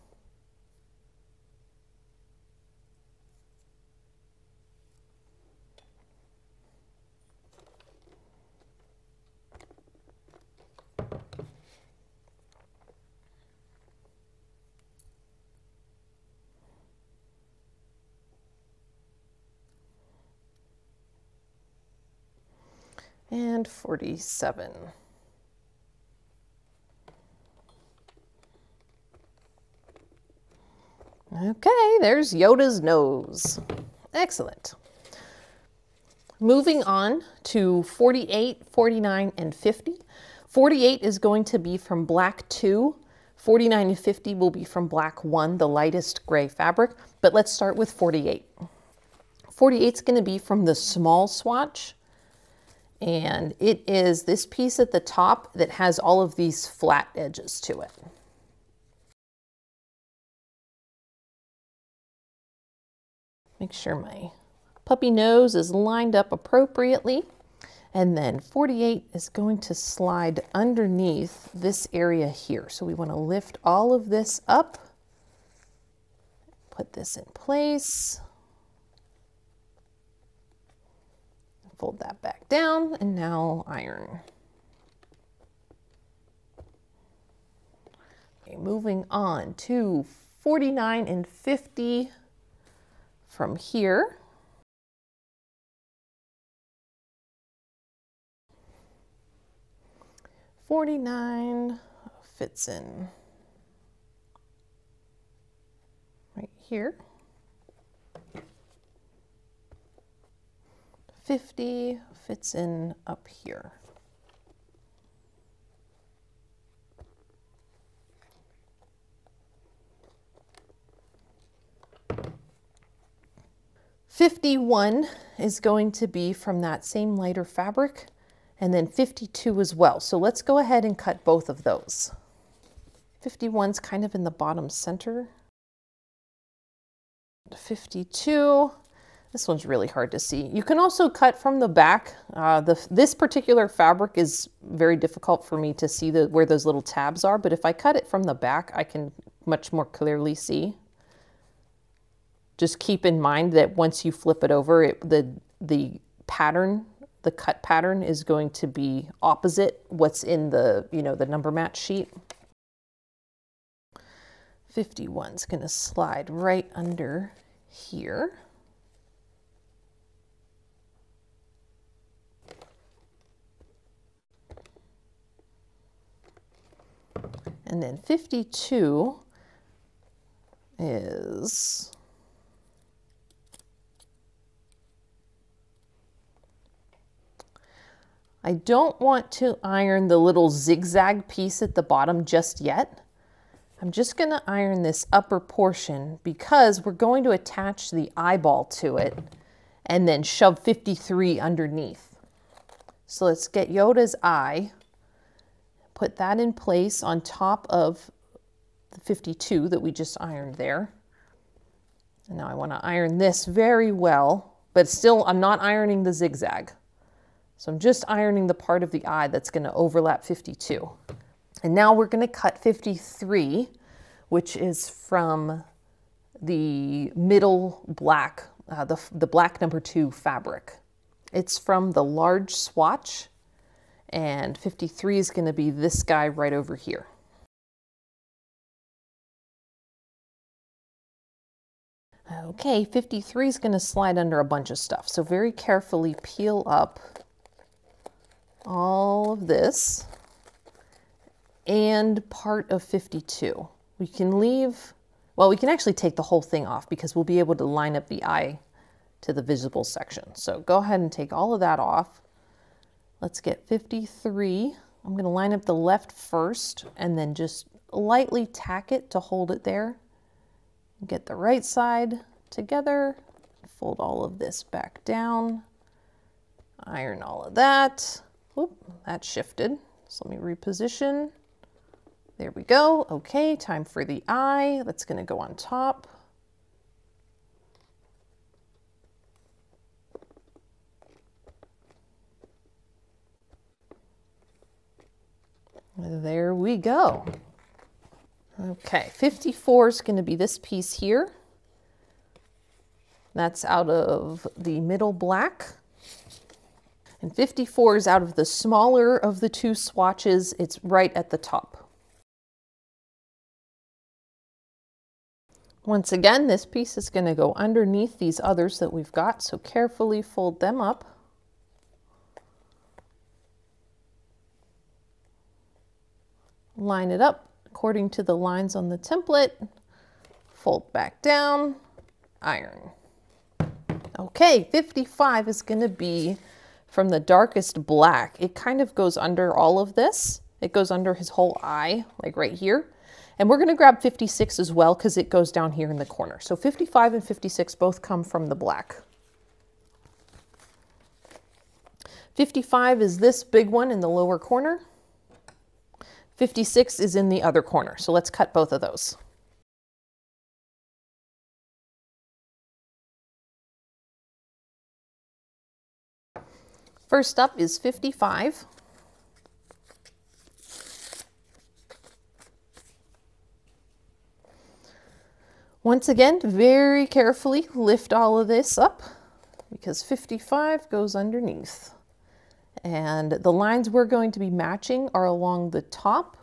And 47. Okay, there's Yoda's nose. Excellent. Moving on to 48, 49, and 50. 48 is going to be from black 2. 49 and 50 will be from black 1, the lightest gray fabric. But let's start with 48. 48 is going to be from the small swatch. And it is this piece at the top that has all of these flat edges to it. Make sure my puppy nose is lined up appropriately. And then 48 is going to slide underneath this area here. So we want to lift all of this up, put this in place. Fold that back down, and now iron. Okay, moving on to 49 and 50 from here. $49 fits in right here. 50 fits in up here. $51 is going to be from that same lighter fabric, and then 52 as well. So let's go ahead and cut both of those. 51's kind of in the bottom center. 52. This one's really hard to see. You can also cut from the back. This particular fabric is very difficult for me to see where those little tabs are, but if I cut it from the back, I can much more clearly see. Just keep in mind that once you flip it over, the pattern, the cut pattern is going to be opposite what's in the, the number match sheet. 51's gonna slide right under here. And then 52 is I don't want to iron the little zigzag piece at the bottom just yet. I'm just going to iron this upper portion because we're going to attach the eyeball to it and then shove 53 underneath. So let's get Yoda's eye, put that in place on top of the 52 that we just ironed there. And now I want to iron this very well, but still I'm not ironing the zigzag. So I'm just ironing the part of the eye that's going to overlap 52. And now we're going to cut 53, which is from the middle black, the black number 2 fabric. It's from the large swatch, and 53 is going to be this guy right over here. Okay, 53 is going to slide under a bunch of stuff, so very carefully peel up all of this and part of 52. We can leave, well, we can actually take the whole thing off because we'll be able to line up the eye to the visible section. So go ahead and take all of that off. Let's get 53. I'm going to line up the left first and then just lightly tack it to hold it there. Get the right side together, fold all of this back down, iron all of that. Whoop, that shifted. So let me reposition. There we go. Okay, time for the eye. That's going to go on top. There we go. Okay, 54 is going to be this piece here. That's out of the middle black. And 54 is out of the smaller of the 2 swatches. It's right at the top. Once again, this piece is going to go underneath these others that we've got, so carefully fold them up. Line it up according to the lines on the template, fold back down, iron. Okay, 55 is going to be from the darkest black. It kind of goes under all of this. It goes under his whole eye, like right here. And we're going to grab 56 as well because it goes down here in the corner. So 55 and 56 both come from the black. 55 is this big one in the lower corner. 56 is in the other corner. So let's cut both of those. First up is 55. Once again, very carefully lift all of this up because 55 goes underneath. And the lines we're going to be matching are along the top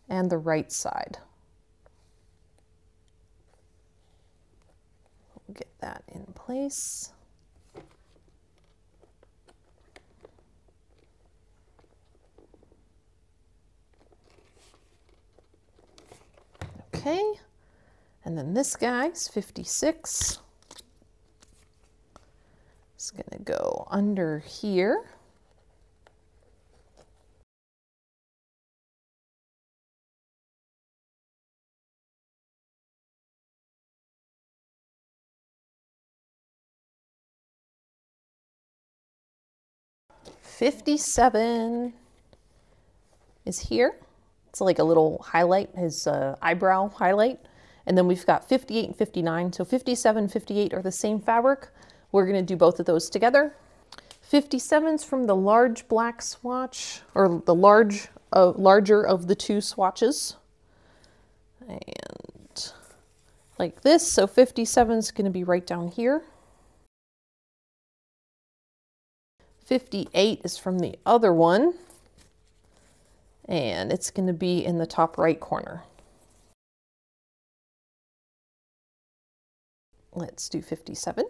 and the right side. We'll get that in place. Okay. And then this guy's 56. It's going to go under here. $57 is here. It's like a little highlight, his eyebrow highlight. And then we've got 58 and 59. So 57 and 58 are the same fabric. We're going to do both of those together. 57's from the large black swatch, or the larger of the 2 swatches. And like this. So 57 is going to be right down here. 58 is from the other one. And it's going to be in the top right corner. Let's do 57.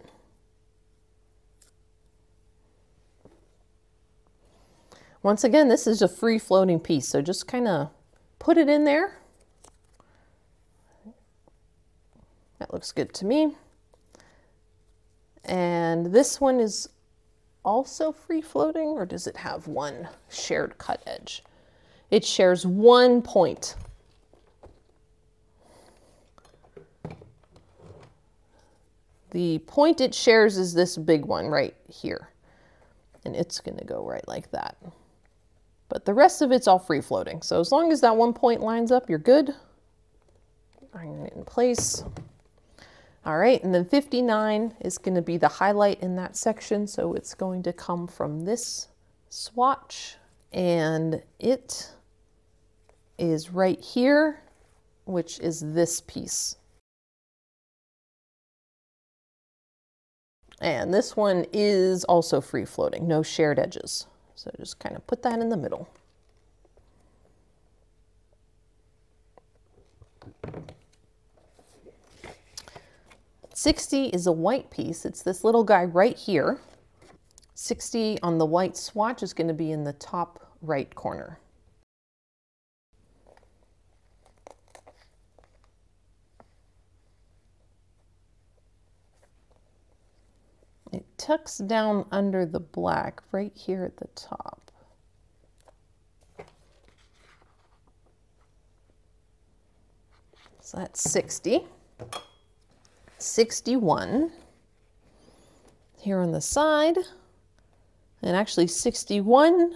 Once again, this is a free floating piece, so just kind of put it in there. That looks good to me. And this one is also free floating, or does it have one shared cut edge? It shares one point. The point it shares is this big one right here. And it's going to go right like that. But the rest of it's all free floating. So as long as that one point lines up, you're good. Iron it in place. All right, and then 59 is going to be the highlight in that section. So it's going to come from this swatch, and it is right here, which is this piece. And this one is also free floating, no shared edges. So just kind of put that in the middle. $60 is a white piece. It's this little guy right here. $60 on the white swatch is going to be in the top right corner. It tucks down under the black right here at the top. So that's 60. 61 here on the side, and actually 61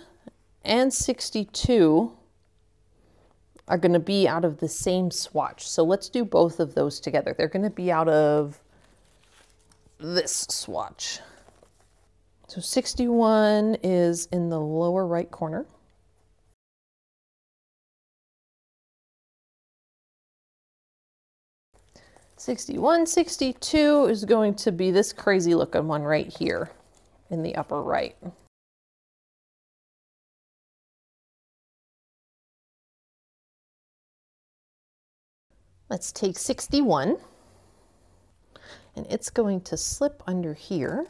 and 62 are going to be out of the same swatch. So let's do both of those together. They're going to be out of this swatch. So 61 is in the lower right corner. $61, $62 is going to be this crazy looking one right here in the upper right. Let's take 61, and it's going to slip under here.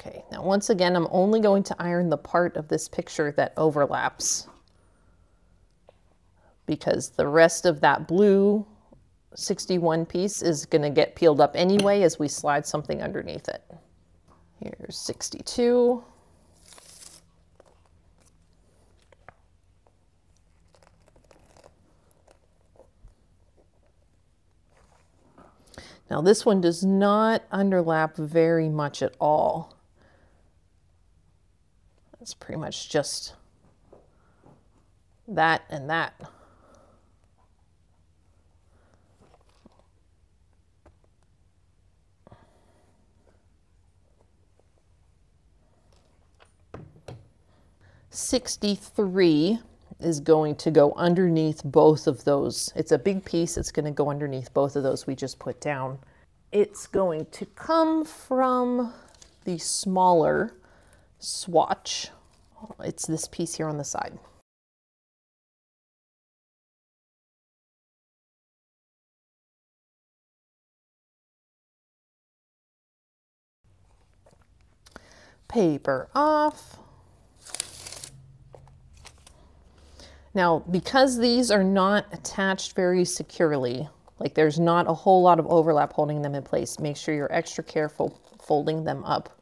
Okay, now once again, I'm only going to iron the part of this picture that overlaps, because the rest of that blue 61 piece is going to get peeled up anyway as we slide something underneath it. Here's 62. Now this one does not underlap very much at all. It's pretty much just that and that. $63 is going to go underneath both of those. It's a big piece. It's going to go underneath both of those we just put down. It's going to come from the smaller swatch. It's this piece here on the side. Paper off. Now, because these are not attached very securely, like there's not a whole lot of overlap holding them in place, make sure you're extra careful folding them up.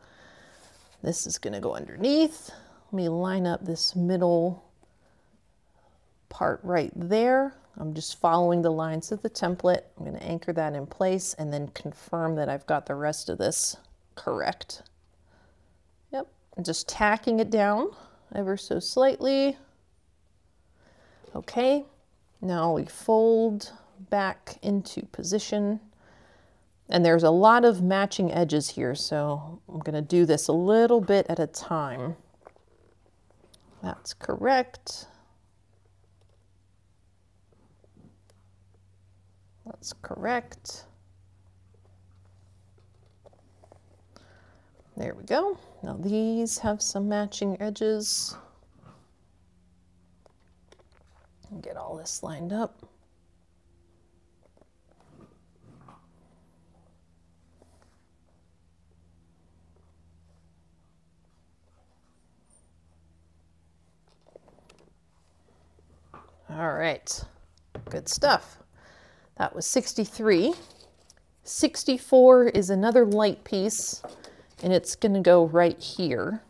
This is going to go underneath. Let me line up this middle part right there. I'm just following the lines of the template. I'm going to anchor that in place and then confirm that I've got the rest of this correct. Yep, I'm just tacking it down ever so slightly. Okay, now we fold back into position. And there's a lot of matching edges here, so I'm going to do this a little bit at a time. That's correct. That's correct. There we go. Now these have some matching edges. Get all this lined up. All right, good stuff. That was 63. 64 is another light piece. and it's going to go right here.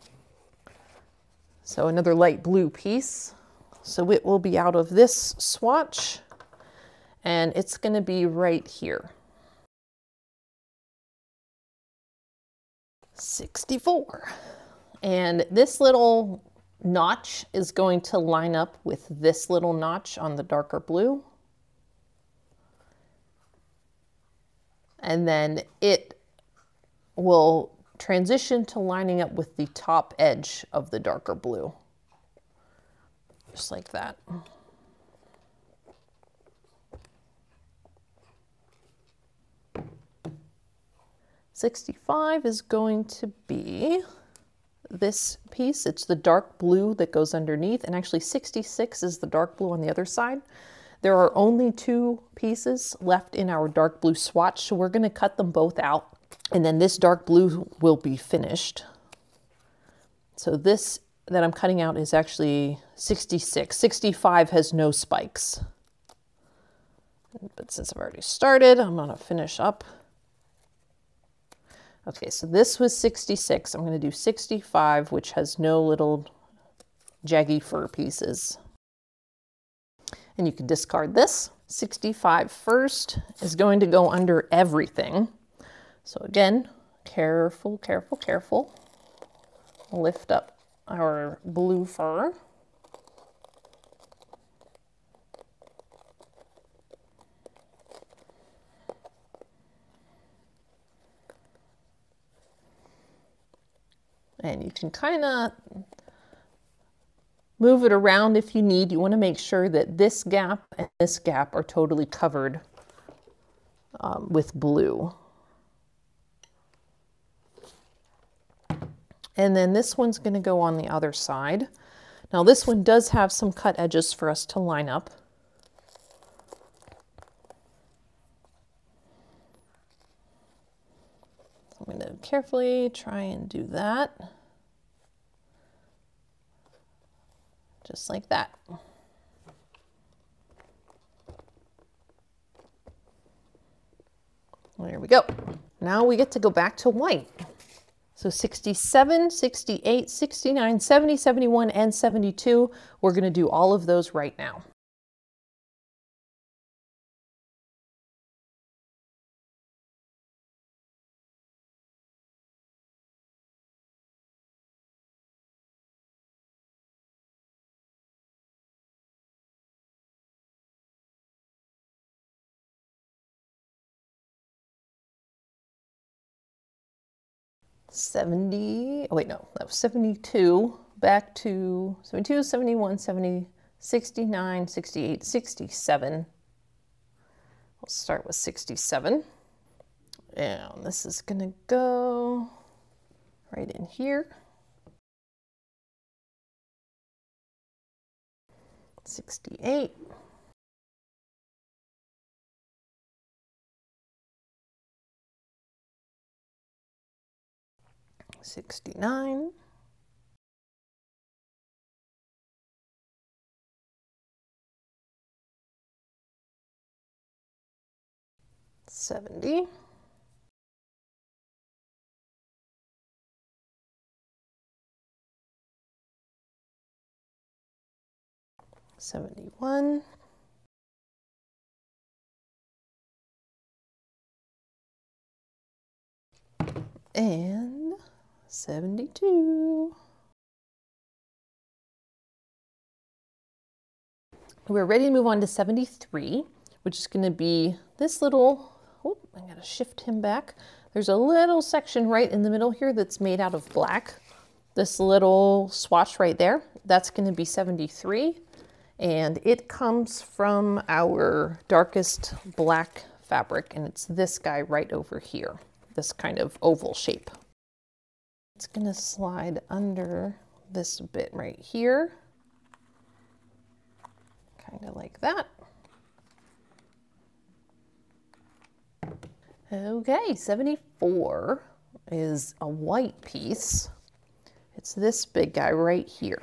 So another light blue piece. So it will be out of this swatch, and it's going to be right here. 64. And this little notch is going to line up with this little notch on the darker blue. And then it will transition to lining up with the top edge of the darker blue. Just like that. $65 is going to be this piece. It's the dark blue that goes underneath, and actually $66 is the dark blue on the other side. There are only 2 pieces left in our dark blue swatch, so we're going to cut them both out, and then this dark blue will be finished. So this that I'm cutting out is actually 66. 65 has no spikes. But since I've already started, I'm going to finish up. Okay, so this was 66. I'm going to do 65, which has no little jaggy fur pieces. And you can discard this. 65 first is going to go under everything. So again, careful, careful, careful. Lift up our blue fur. And you can kind of move it around if you need. You want to make sure that this gap and this gap are totally covered with blue. And then this one's going to go on the other side. Now this one does have some cut edges for us to line up. I'm going to carefully try and do that. Just like that. There we go. Now we get to go back to white. So 67, 68, 69, 70, 71, and 72. We're going to do all of those right now. Oh wait, no, that was 72, back to 72, 71, 70, 69, 68, 67. We'll start with 67. And this is gonna go right in here. 68. 69. 70. 71. 72. We're ready to move on to 73, which is going to be this little, oh, I gotta shift him back. There's a little section right in the middle here that's made out of black. This little swatch right there, that's going to be 73. And it comes from our darkest black fabric, and it's this guy right over here, this kind of oval shape. It's going to slide under this bit right here, kind of like that. Okay, 74 is a white piece. It's this big guy right here.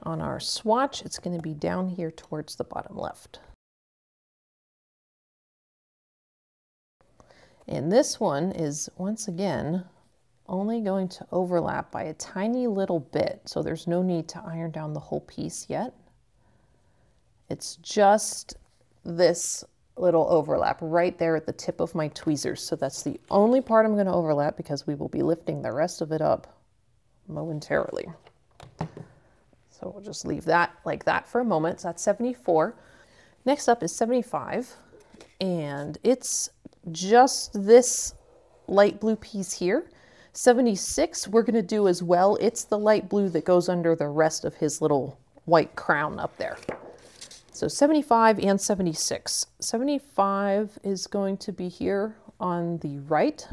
On our swatch, it's going to be down here towards the bottom left. And this one is, once again, only going to overlap by a tiny little bit, so there's no need to iron down the whole piece yet. It's just this little overlap right there at the tip of my tweezers. So that's the only part I'm going to overlap, because we will be lifting the rest of it up momentarily. So we'll just leave that like that for a moment. So that's 74. Next up is 75, and it's just this light blue piece here. 76 we're going to do as well. It's the light blue that goes under the rest of his little white crown up there. So 75 and 76. 75 is going to be here on the right.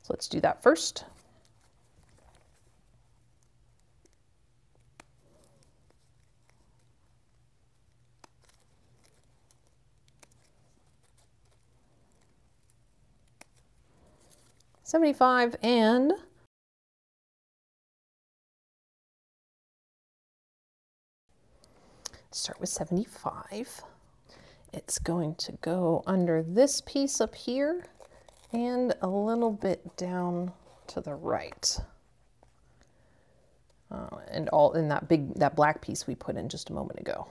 So let's do that first. $75 and start with 75. It's going to go under this piece up here and a little bit down to the right. And all in that black piece we put in just a moment ago.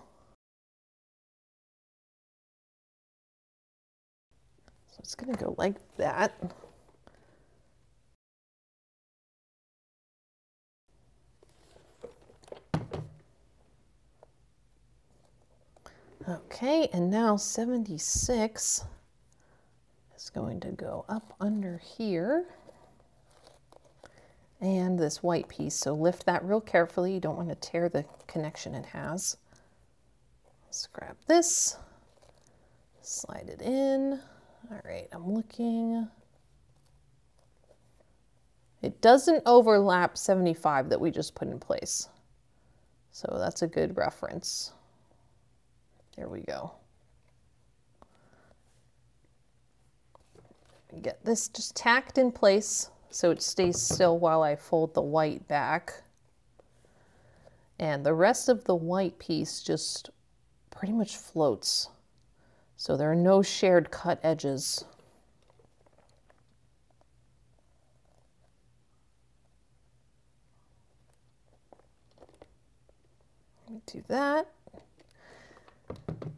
So it's going to go like that. Okay, and now 76 is going to go up under here and this white piece. So lift that real carefully. You don't want to tear the connection it has. Let's grab this, slide it in. All right, I'm looking. It doesn't overlap 75 that we just put in place. So that's a good reference. There we go. Get this just tacked in place so it stays still while I fold the white back. And the rest of the white piece just pretty much floats. So there are no shared cut edges. Let me do that.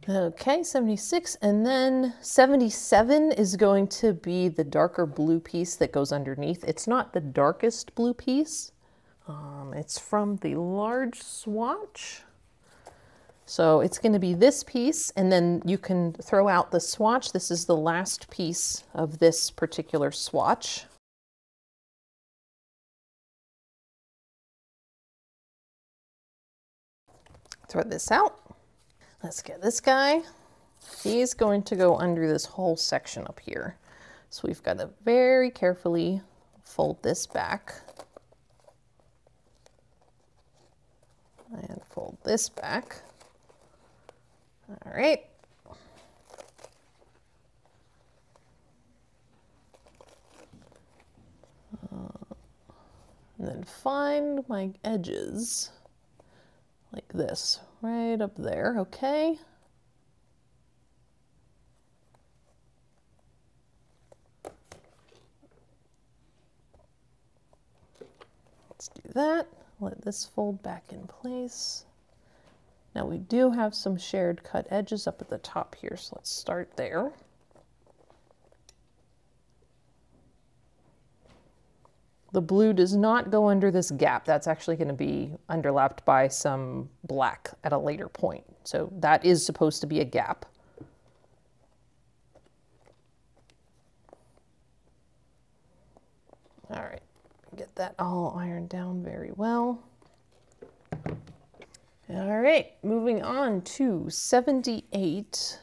Okay, 76, and then 77 is going to be the darker blue piece that goes underneath. It's not the darkest blue piece. It's from the large swatch. So it's going to be this piece, and then you can throw out the swatch. This is the last piece of this particular swatch. Throw this out. Let's get this guy. He's going to go under this whole section up here. So we've got to very carefully fold this back. And fold this back. All right. And then find my edges like this, right up there, okay? Let's do that. Let this fold back in place. Now we do have some shared cut edges up at the top here, so let's start there. The blue does not go under this gap. That's actually going to be underlapped by some black at a later point. So that is supposed to be a gap. All right, get that all ironed down very well. All right, moving on to 78,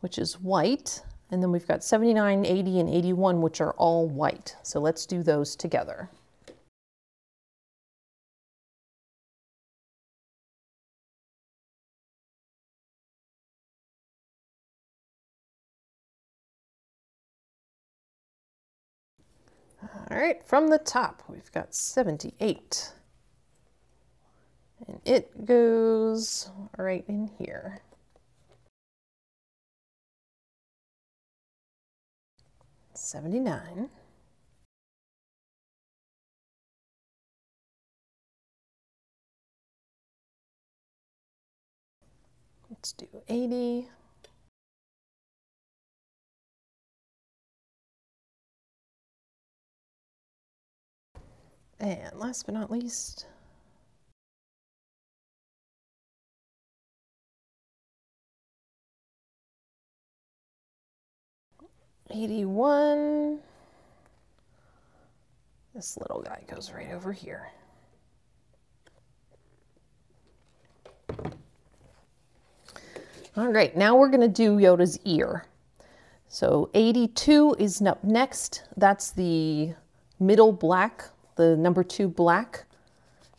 which is white. And then we've got 79, 80, and 81, which are all white. So let's do those together. All right, from the top, we've got 78. And it goes right in here. 79. Let's do 80. And last but not least, 81. This little guy goes right over here. All right, now we're gonna do Yoda's ear. So 82 is up next. That's the middle black, the number 2 black.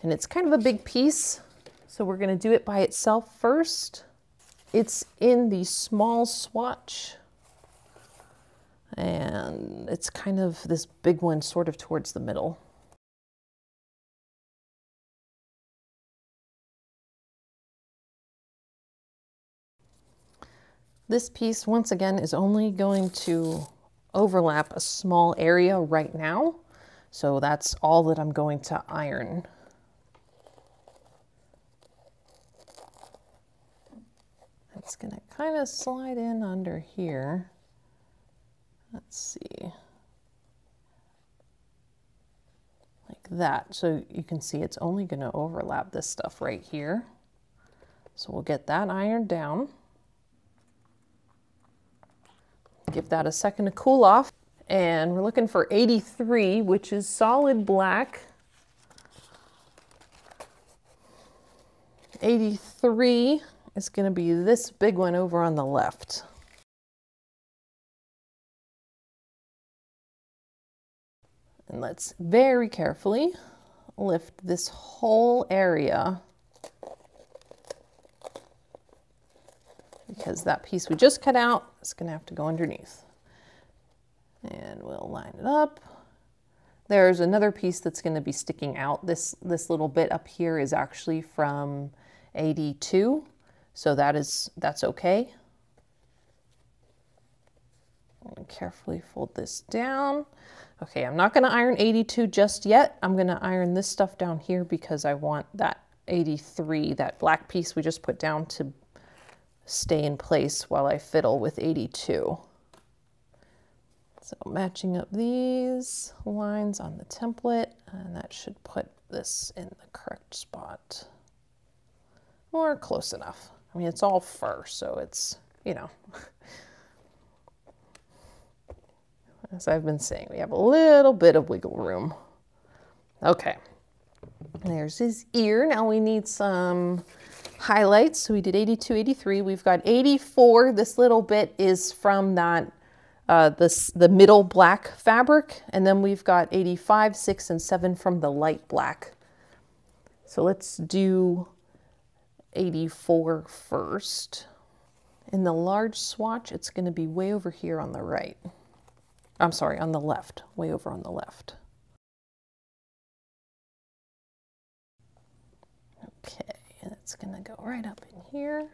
And it's kind of a big piece. So we're gonna do it by itself first. It's in the small swatch. And it's kind of this big one sort of towards the middle. This piece, once again, is only going to overlap a small area right now. So that's all that I'm going to iron. It's going to kind of slide in under here. Let's see. Like that. So you can see it's only going to overlap this stuff right here. So we'll get that ironed down. Give that a second to cool off. And we're looking for 83, which is solid black. 83 is going to be this big one over on the left. And let's very carefully lift this whole area, because that piece we just cut out is going to have to go underneath. And we'll line it up. There's another piece that's going to be sticking out. This little bit up here is actually from 82, so that's okay. And carefully fold this down. Okay, I'm not going to iron 82 just yet. I'm going to iron this stuff down here because I want that 83, that black piece we just put down, to stay in place while I fiddle with 82. So matching up these lines on the template, and that should put this in the correct spot. Or close enough. I mean, it's all fur, so it's, you know. As I've been saying, we have a little bit of wiggle room. Okay, there's his ear. Now we need some highlights. So we did 82, 83. We've got 84. This little bit is from that the middle black fabric, and then we've got 85, 6, and 7 from the light black. So let's do 84 first. In the large swatch, it's going to be way over here on the right. I'm sorry, on the left, way over on the left. Okay, and it's going to go right up in here.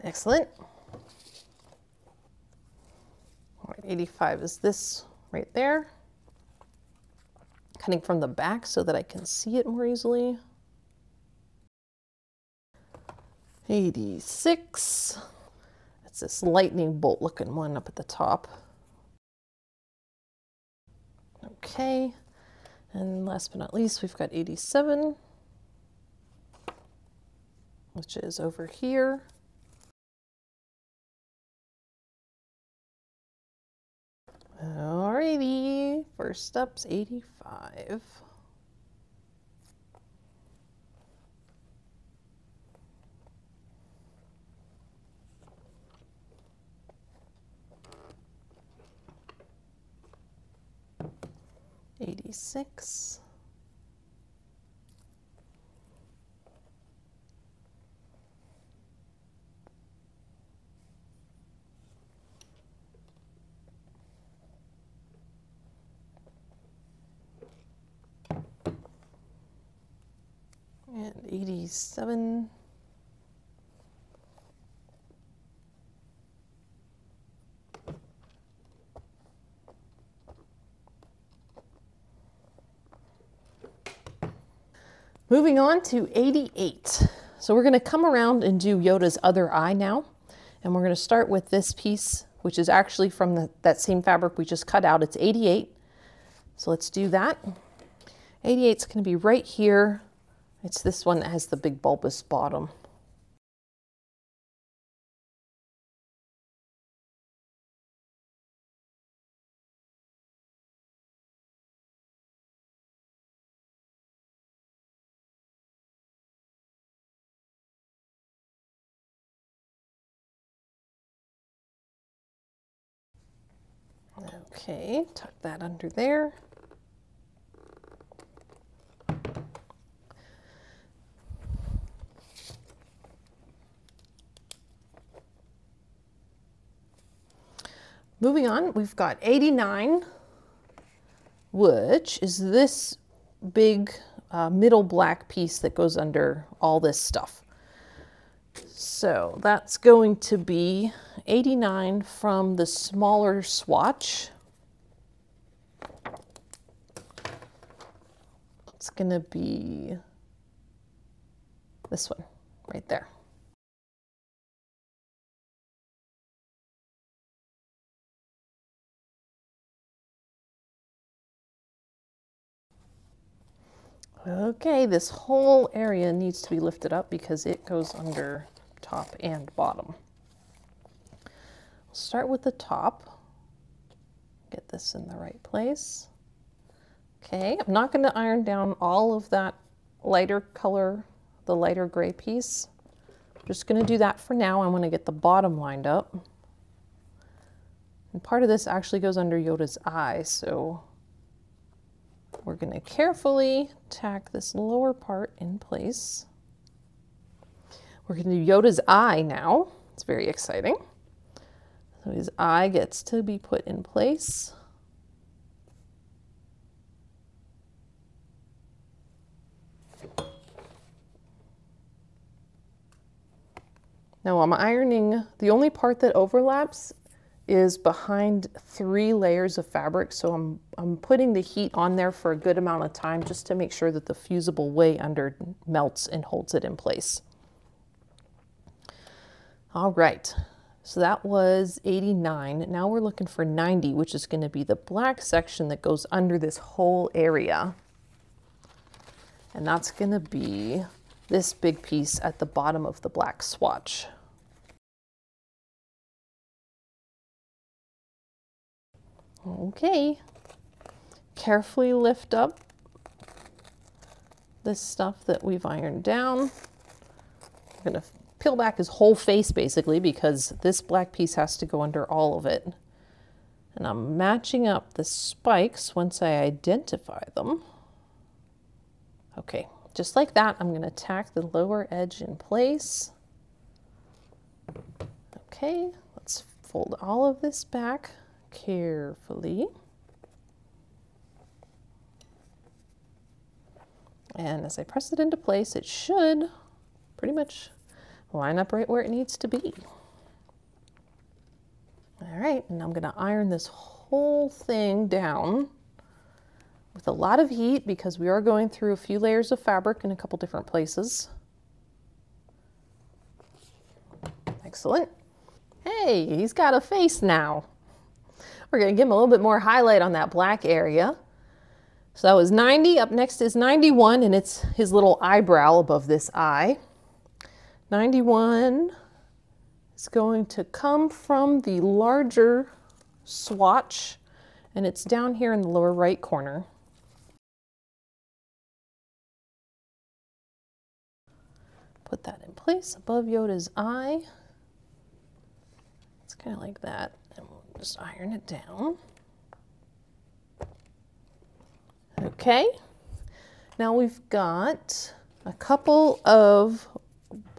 Excellent. All right, 85 is this right there. Cutting from the back so that I can see it more easily. 86. It's this lightning bolt looking one up at the top. Okay, and last but not least, we've got 87, which is over here. Alrighty, first up's 85. '86. And 87. Moving on to 88. So we're going to come around and do Yoda's other eye now. And we're going to start with this piece, which is actually from that same fabric we just cut out. It's 88. So let's do that. 88 is going to be right here. It's this one that has the big bulbous bottom. Okay, tuck that under there. Moving on, we've got 89, which is this big middle black piece that goes under all this stuff. So that's going to be 89 from the smaller swatch. It's going to be this one right there. Okay, this whole area needs to be lifted up because it goes under top and bottom. We'll start with the top. Get this in the right place. Okay, I'm not going to iron down all of that lighter color, the lighter gray piece. I'm just going to do that for now. I want to get the bottom lined up. And part of this actually goes under Yoda's eye, so we're going to carefully tack this lower part in place. We're going to do Yoda's eye now. It's very exciting. So his eye gets to be put in place. Now I'm ironing, the only part that overlaps is behind 3 layers of fabric, so I'm putting the heat on there for a good amount of time just to make sure that the fusible way under melts and holds it in place. All right, so that was 89. Now we're looking for 90, which is going to be the black section that goes under this whole area. And that's going to be this big piece at the bottom of the black swatch. Okay, carefully lift up this stuff that we've ironed down. I'm going to peel back his whole face basically because this black piece has to go under all of it. And I'm matching up the spikes once I identify them. Okay, just like that, I'm going to tack the lower edge in place. Okay, let's fold all of this back carefully. And as I press it into place, it should pretty much line up right where it needs to be. All right, and I'm going to iron this whole thing down with a lot of heat because we are going through a few layers of fabric in a couple different places. Excellent. Hey, he's got a face now. We're going to give him a little bit more highlight on that black area. So that was 90. Up next is 91, and it's his little eyebrow above this eye. 91 is going to come from the larger swatch, and it's down here in the lower right corner. Put that in place above Yoda's eye. It's kind of like that. And we'll just iron it down. Okay. Now we've got a couple of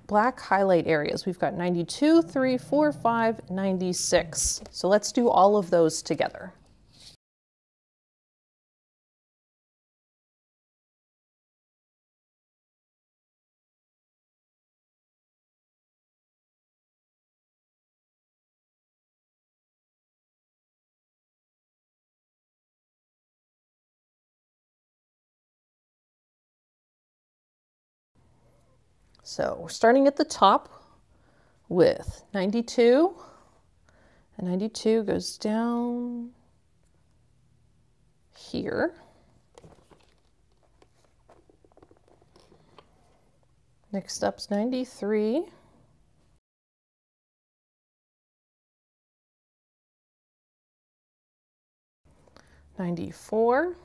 black highlight areas. We've got 92, 3, 4, 5, 96. So let's do all of those together. So we're starting at the top with 92, and 92 goes down here. Next up's 93. 94.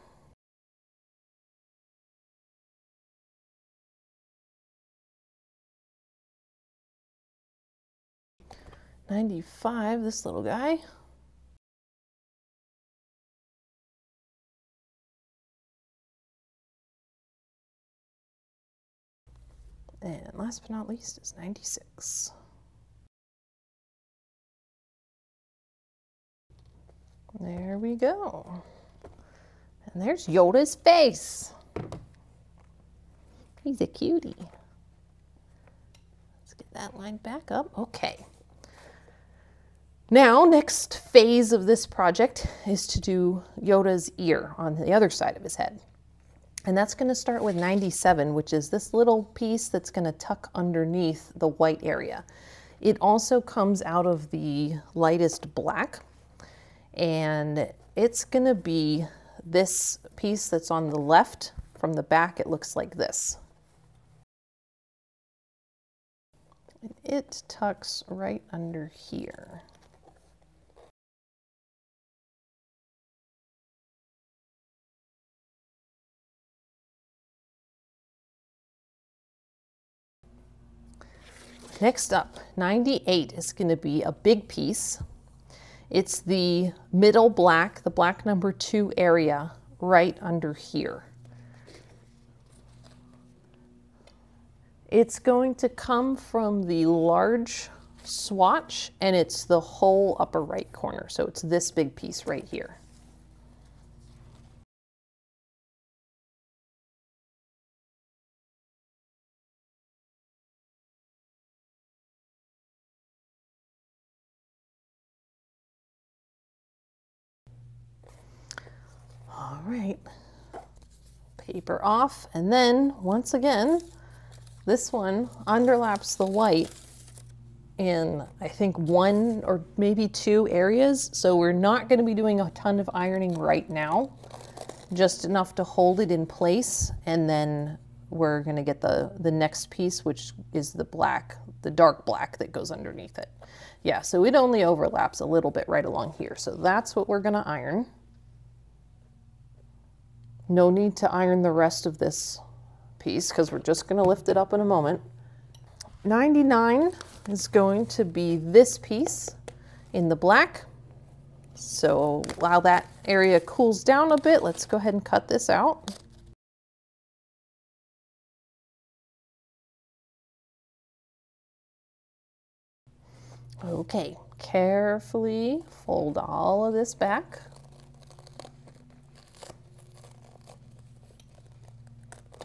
95, this little guy. And last but not least is 96. There we go. And there's Yoda's face. He's a cutie. Let's get that lined back up. Okay. Now, next phase of this project is to do Yoda's ear on the other side of his head. And that's going to start with 97, which is this little piece that's going to tuck underneath the white area. It also comes out of the lightest black, and it's going to be this piece that's on the left. From the back, it looks like this. And it tucks right under here. Next up, 98 is going to be a big piece. It's the middle black, the black number 2 area right under here. It's going to come from the large swatch, and it's the whole upper right corner. So it's this big piece right here. All right, paper off, and then once again, this one underlaps the white in, I think, 1 or maybe 2 areas. So we're not going to be doing a ton of ironing right now, just enough to hold it in place, and then we're going to get the next piece, which is the black, the dark black that goes underneath it. Yeah, so it only overlaps a little bit right along here. So that's what we're going to iron. No need to iron the rest of this piece because we're just going to lift it up in a moment. 99 is going to be this piece in the black. So while that area cools down a bit, let's go ahead and cut this out. Okay, carefully fold all of this back.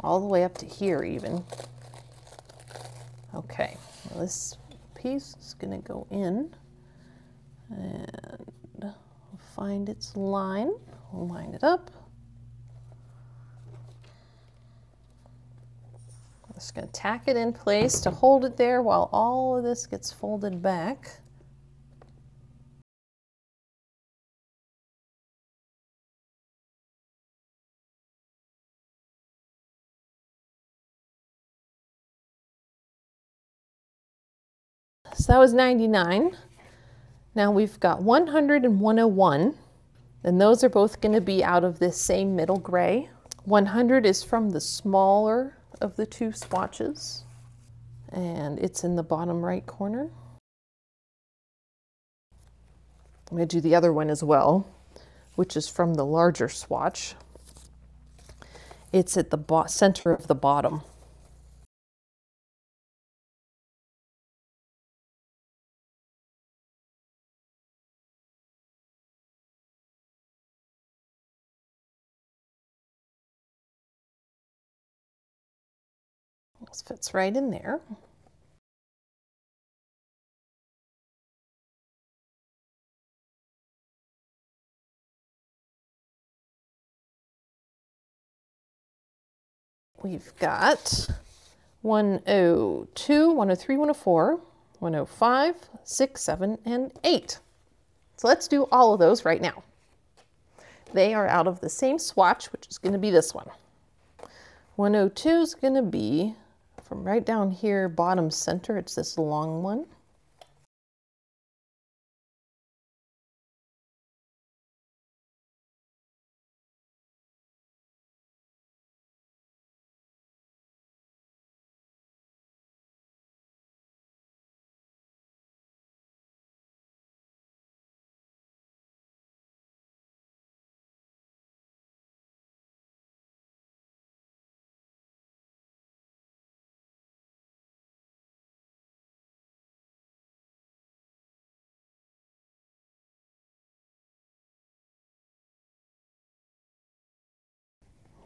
All the way up to here even. Okay, well, this piece is going to go in and find its line. We'll line it up. I'm just going to tack it in place to hold it there while all of this gets folded back. So that was 99. Now we've got 100 and 101, and those are both going to be out of this same middle gray. 100 is from the smaller of the 2 swatches, and it's in the bottom right corner. I'm going to do the other one as well, which is from the larger swatch. It's at the center of the bottom. This fits right in there. We've got 102, 103, 104, 105, 6, 7, and 8. So let's do all of those right now. They are out of the same swatch, which is going to be this one. 102 is going to be from right down here, bottom center. It's this long one.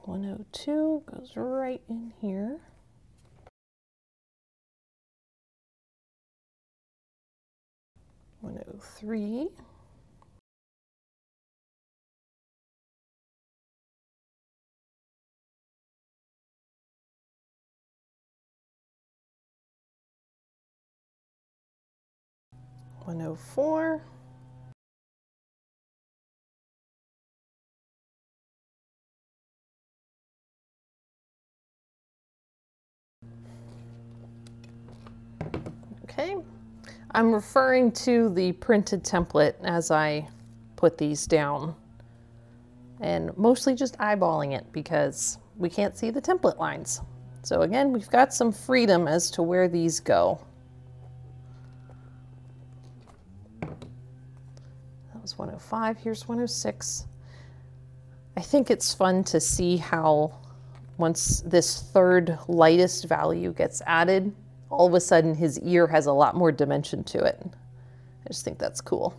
102 goes right in here. 103. 104. 'Okay. I'm referring to the printed template as I put these down, and mostly just eyeballing it because we can't see the template lines. So again, we've got some freedom as to where these go. That was 105, here's 106. I think it's fun to see how once this third lightest value gets added, all of a sudden his ear has a lot more dimension to it. I just think that's cool.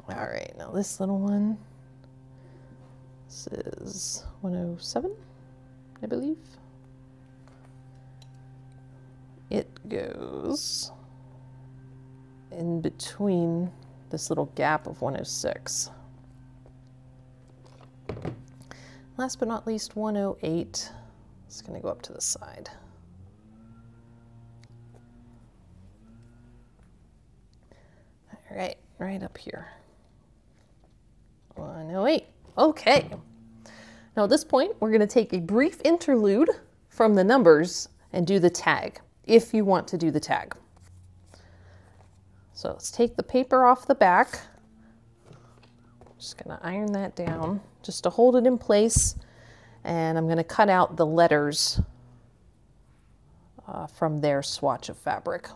All right, now this little one, this is 107, I believe. It goes in between this little gap of 106. Last but not least, 108. It's going to go up to the side. All right, right up here. 108. Okay. Now at this point, we're going to take a brief interlude from the numbers and do the tag, if you want to do the tag. So let's take the paper off the back. Just going to iron that down just to hold it in place. And I'm going to cut out the letters from their swatch of fabric.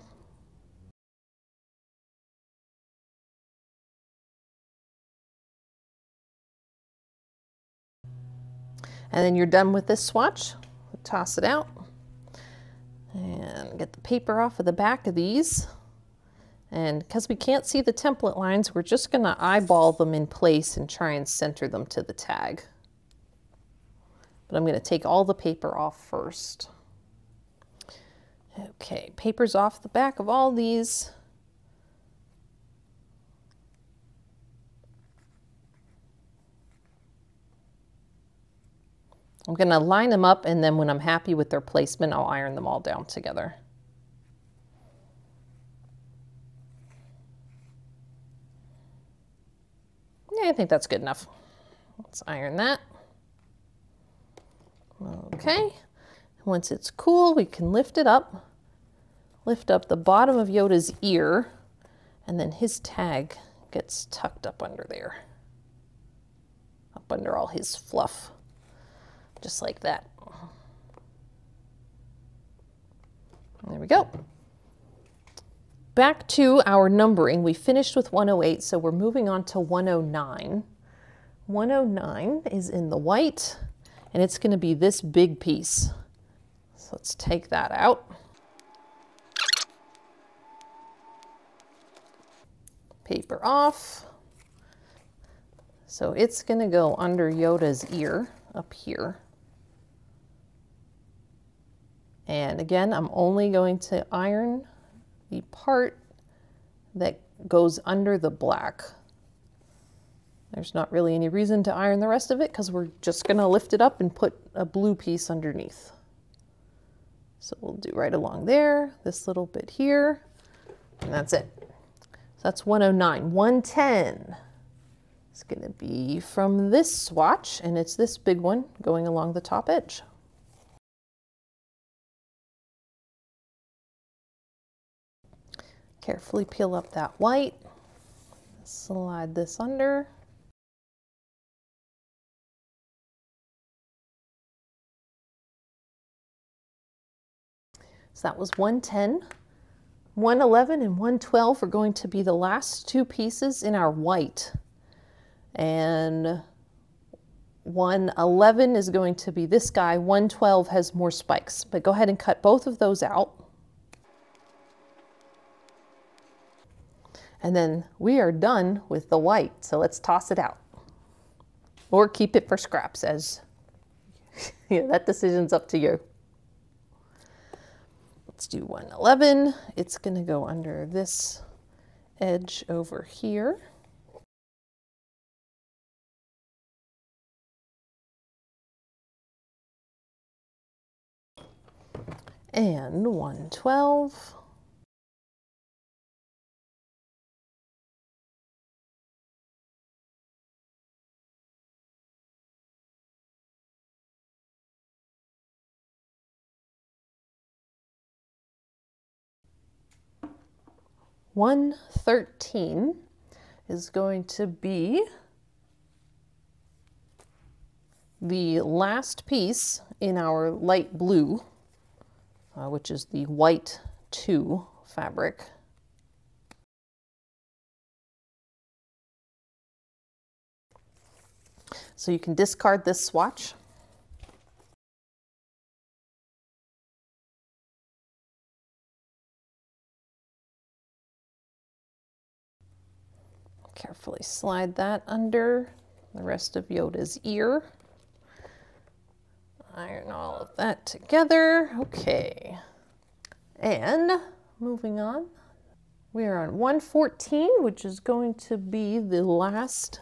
And then you're done with this swatch. Toss it out and get the paper off of the back of these. And because we can't see the template lines, we're just going to eyeball them in place and try and center them to the tag. But I'm going to take all the paper off first. Okay, paper's off the back of all these. I'm going to line them up, and then when I'm happy with their placement, I'll iron them all down together. Yeah, I think that's good enough. Let's iron that. Okay. Once it's cool, we can lift it up. Lift up the bottom of Yoda's ear, and then his tag gets tucked up under there. Up under all his fluff. Just like that. There we go. Back to our numbering. We finished with 108, so we're moving on to 109. 109 is in the white, and it's going to be this big piece. So let's take that out. Paper off. So it's going to go under Yoda's ear up here. And again, I'm only going to iron the part that goes under the black. There's not really any reason to iron the rest of it because we're just going to lift it up and put a blue piece underneath. So we'll do right along there, this little bit here, and that's it. So that's 109. 110 is going to be from this swatch, and it's this big one going along the top edge. Carefully peel up that white, slide this under. So that was 110. 111 and 112 are going to be the last two pieces in our white. And 111 is going to be this guy. 112 has more spikes, but go ahead and cut both of those out. And then we are done with the white. So let's toss it out or keep it for scraps, as yeah, that decision's up to you. Let's do 111. It's going to go under this edge over here. And 112. $113 is going to be the last piece in our light blue, which is the white 2 fabric. So you can discard this swatch. Carefully slide that under the rest of Yoda's ear. Iron all of that together. Okay. And moving on, we are on 114, which is going to be the last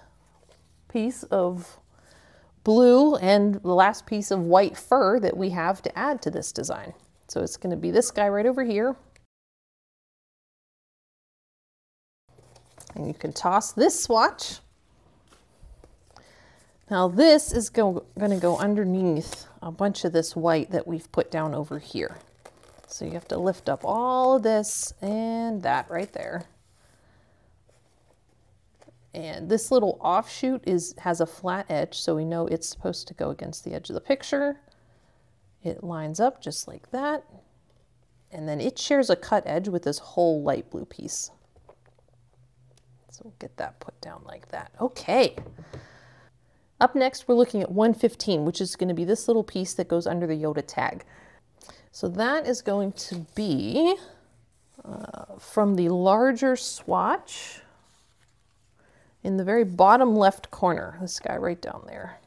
piece of blue and the last piece of white fur that we have to add to this design. So it's going to be this guy right over here. And you can toss this swatch. Now this is going to go underneath a bunch of this white that we've put down over here. So you have to lift up all of this and that right there. And this little offshoot has a flat edge, so we know it's supposed to go against the edge of the picture. It lines up just like that. And then it shares a cut edge with this whole light blue piece. So we'll get that put down like that. Okay. Up next, we're looking at 115, which is going to be this little piece that goes under the Yoda tag. So that is going to be from the larger swatch in the very bottom left corner. This guy right down there.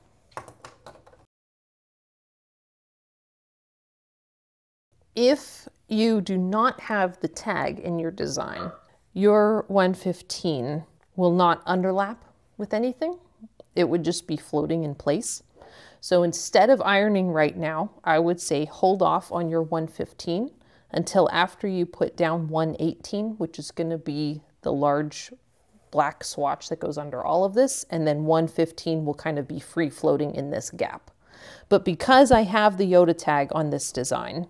If you do not have the tag in your design, your 115 will not underlap with anything. It would just be floating in place. So instead of ironing right now, I would say hold off on your 115 until after you put down 118, which is going to be the large black swatch that goes under all of this, and then 115 will kind of be free floating in this gap. But because I have the Yoda tag on this design,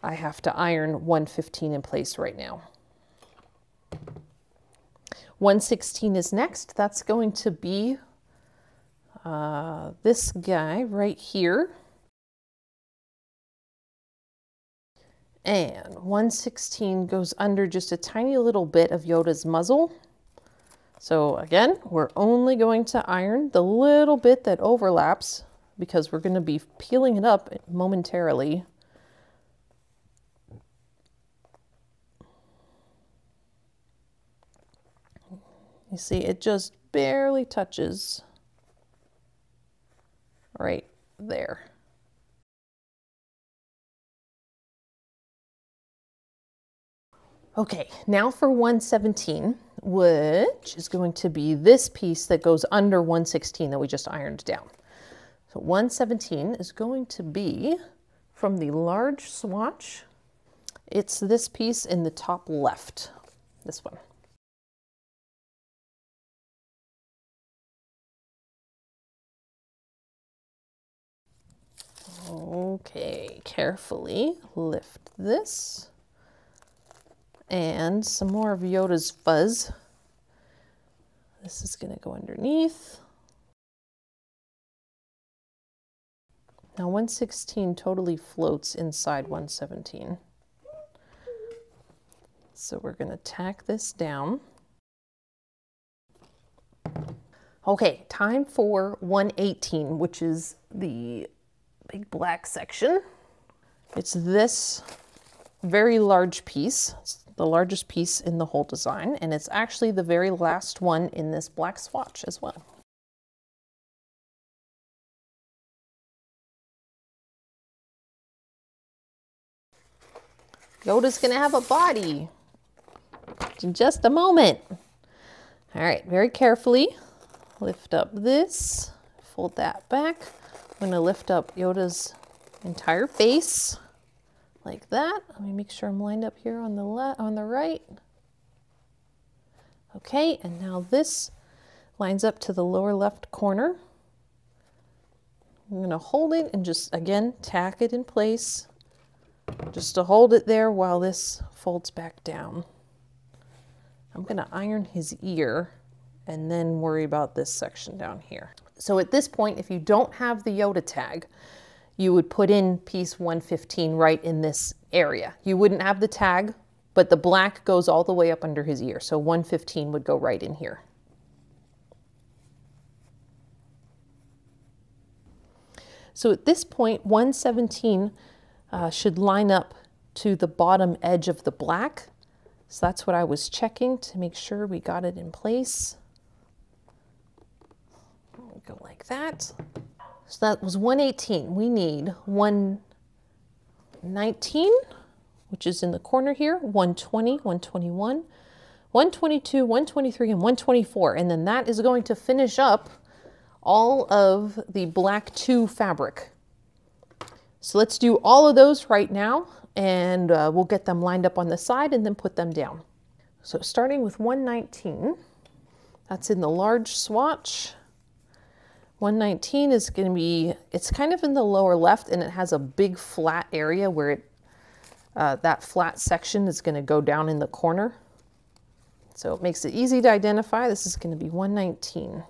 I have to iron 115 in place right now. 116 is next. That's going to be this guy right here. And 116 goes under just a tiny little bit of Yoda's muzzle. So again, we're only going to iron the little bit that overlaps because we're going to be peeling it up momentarily. You see, it just barely touches right there. Okay, now for 117, which is going to be this piece that goes under 116 that we just ironed down. So 117 is going to be from the large swatch. It's this piece in the top left, this one. Okay, carefully lift this. And some more of Yoda's fuzz. This is going to go underneath. Now 116 totally floats inside 117. So we're going to tack this down. Okay, time for 118, which is the big black section. It's this very large piece. It's the largest piece in the whole design, and it's actually the very last one in this black swatch as well. Yoda's gonna have a body in just a moment. All right, very carefully lift up this, fold that back. I'm gonna lift up Yoda's entire face. Like that. Let me make sure I'm lined up here on the left, on the right. Okay, and now this lines up to the lower left corner. I'm going to hold it and just again tack it in place, just to hold it there while this folds back down. I'm going to iron his ear and then worry about this section down here. So at this point, if you don't have the Yoda tag, you would put in piece 115 right in this area. You wouldn't have the tag, but the black goes all the way up under his ear. So 115 would go right in here. So at this point, 117 should line up to the bottom edge of the black. So that's what I was checking to make sure we got it in place. Go like that. So that was 118. We need 119, which is in the corner here, 120, 121, 122, 123, and 124. And then that is going to finish up all of the black 2 fabric. So let's do all of those right now, and we'll get them lined up on the side and then put them down. So starting with 119, that's in the large swatch. 119 is going to be, it's kind of in the lower left, and it has a big flat area where it, that flat section is going to go down in the corner. So it makes it easy to identify. This is going to be 119.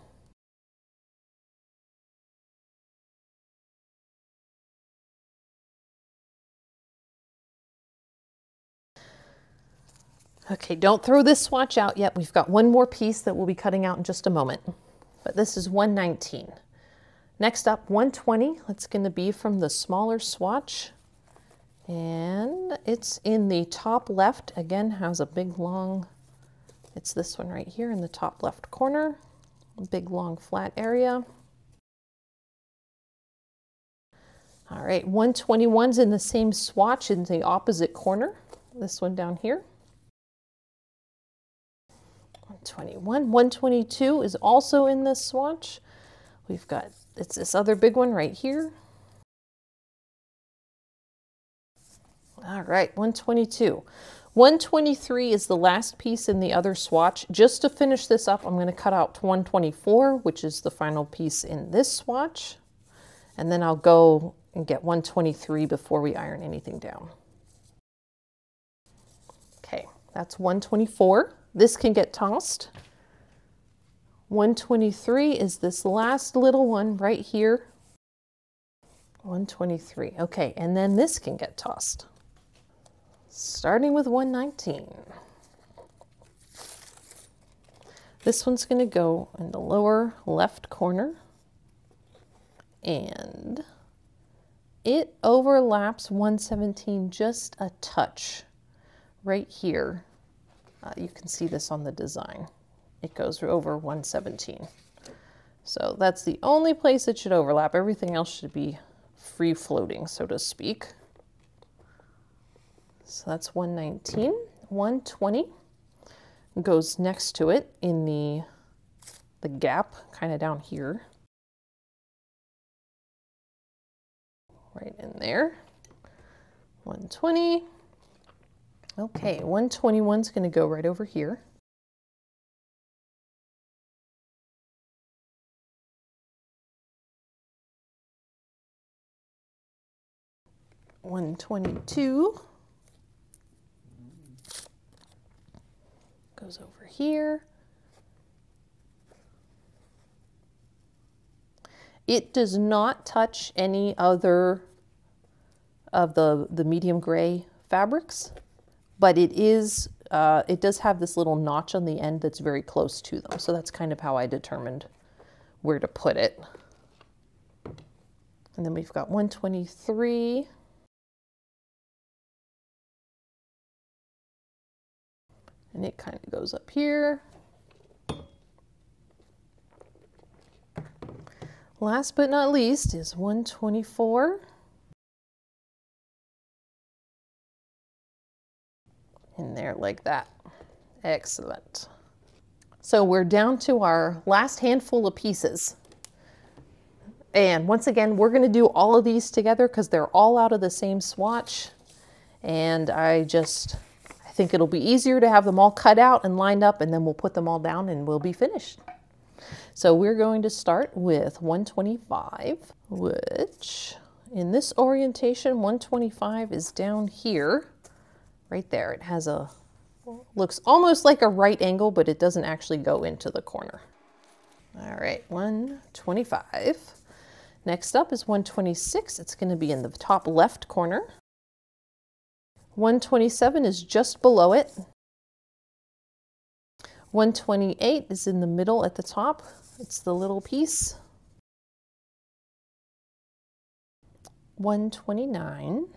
Okay, don't throw this swatch out yet. We've got one more piece that we'll be cutting out in just a moment. But this is 119. Next up, 120. It's going to be from the smaller swatch. And it's in the top left. Again, has a big long, it's this one right here in the top left corner. A big long flat area. All right, 121's in the same swatch in the opposite corner. This one down here. 121. 122 is also in this swatch. We've got, it's this other big one right here. All right, 122. 123 is the last piece in the other swatch. Just to finish this up, I'm going to cut out 124, which is the final piece in this swatch. And then I'll go and get 123 before we iron anything down. Okay, that's 124. This can get tossed. 123 is this last little one right here. 123. Okay, and then this can get tossed. Starting with 119. This one's going to go in the lower left corner. And it overlaps 117 just a touch right here. You can see this on the design. It goes over 117. So that's the only place it should overlap. Everything else should be free floating, so to speak. So that's 119. 120 goes next to it in the gap, kind of down here. Right in there. 120. Okay, 121 is going to go right over here. $122 goes over here. It does not touch any other of the medium gray fabrics, but it does have this little notch on the end that's very close to them. So that's kind of how I determined where to put it. And then we've got 123. And it kind of goes up here. Last but not least is 124. In there like that. Excellent. So we're down to our last handful of pieces. And once again, we're going to do all of these together because they're all out of the same swatch. And I think it'll be easier to have them all cut out and lined up, and then we'll put them all down and we'll be finished. So we're going to start with 125, which in this orientation, 125 is down here. Right there, it has looks almost like a right angle, but it doesn't actually go into the corner. All right, 125. Next up is 126. It's going to be in the top left corner. 127 is just below it. 128 is in the middle at the top. It's the little piece. 129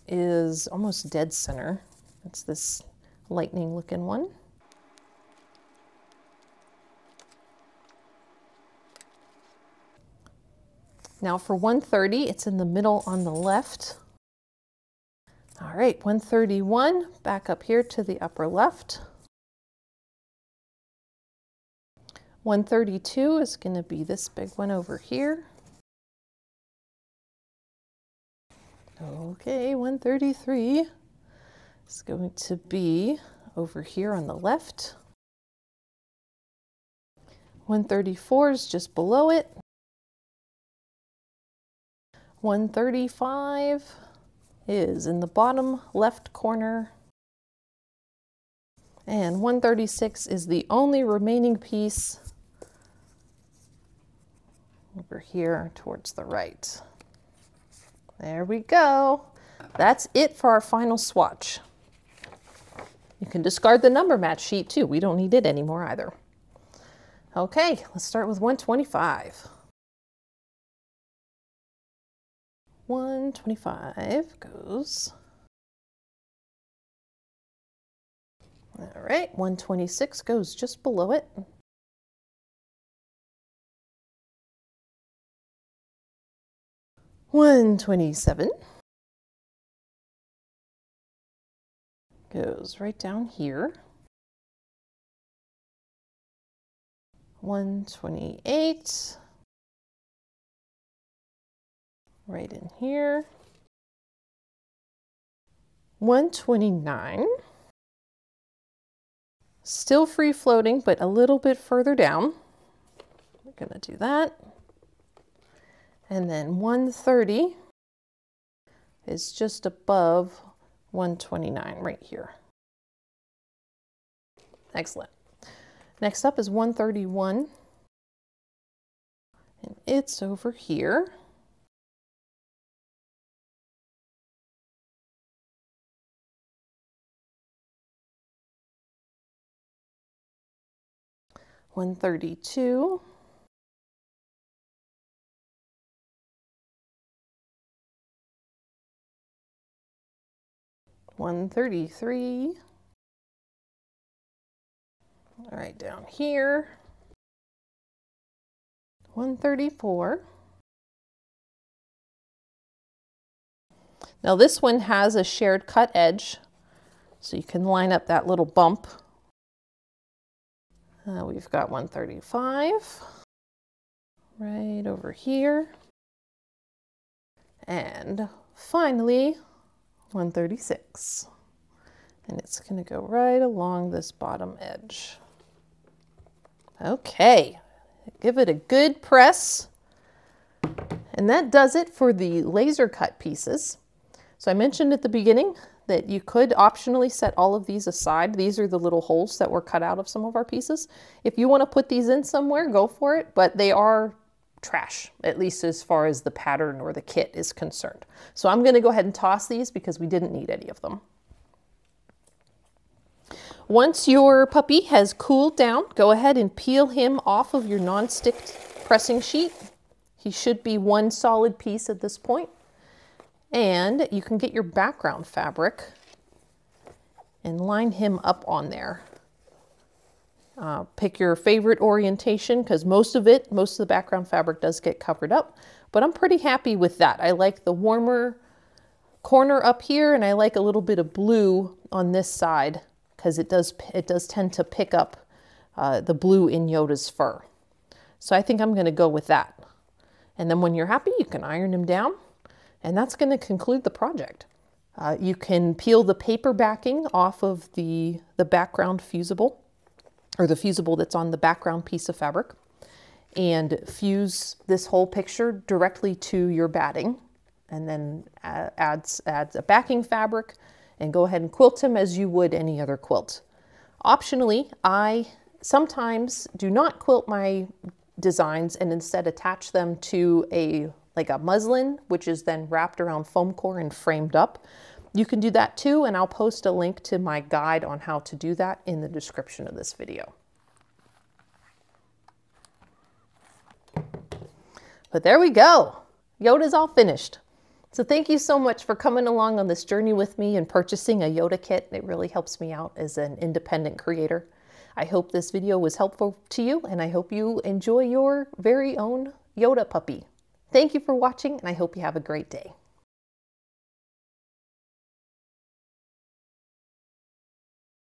is almost dead center. It's this lightning looking one. Now for 130, it's in the middle on the left. All right, 131, back up here to the upper left. 132 is going to be this big one over here. Okay, 133 is going to be over here on the left. 134 is just below it. 135 is in the bottom left corner. And 136 is the only remaining piece over here towards the right. There we go. That's it for our final swatch. You can discard the number match sheet too. We don't need it anymore either. Okay, let's start with 125. 125 goes. All right, 126 goes just below it. 127 goes right down here. 128 right in here. 129 still free floating, but a little bit further down. We're going to do that. And then 130 is just above 129 right here. Excellent. Next up is 131, and it's over here. $132. 133. All right, down here. 134. Now this one has a shared cut edge So you can line up that little bump. We've got 135 right over here. And finally, 136. And it's going to go right along this bottom edge. Okay, give it a good press. And that does it for the laser cut pieces. So I mentioned at the beginning that you could optionally set all of these aside. These are the little holes that were cut out of some of our pieces. If you want to put these in somewhere, go for it, but they are trash, at least as far as the pattern or the kit is concerned. So I'm going to go ahead and toss these because we didn't need any of them. Once your puppy has cooled down, go ahead and peel him off of your non-stick pressing sheet. He should be one solid piece at this point. And you can get your background fabric and line him up on there. Pick your favorite orientation because most of the background fabric does get covered up, but I'm pretty happy with that. I like the warmer corner up here, and I like a little bit of blue on this side because it does tend to pick up the blue in Yoda's fur. So I think I'm going to go with that. And then when you're happy, you can iron him down, and that's going to conclude the project. You can peel the paper backing off of the background fusible, or the fusible that's on the background piece of fabric, and fuse this whole picture directly to your batting, and then adds a backing fabric, and go ahead and quilt him as you would any other quilt. Optionally, I sometimes do not quilt my designs and instead attach them to like a muslin, which is then wrapped around foam core and framed up. You can do that too, and I'll post a link to my guide on how to do that in the description of this video. But there we go. Yoda's all finished. So thank you so much for coming along on this journey with me and purchasing a Yoda kit. It really helps me out as an independent creator. I hope this video was helpful to you, and I hope you enjoy your very own Yoda puppy. Thank you for watching, and I hope you have a great day.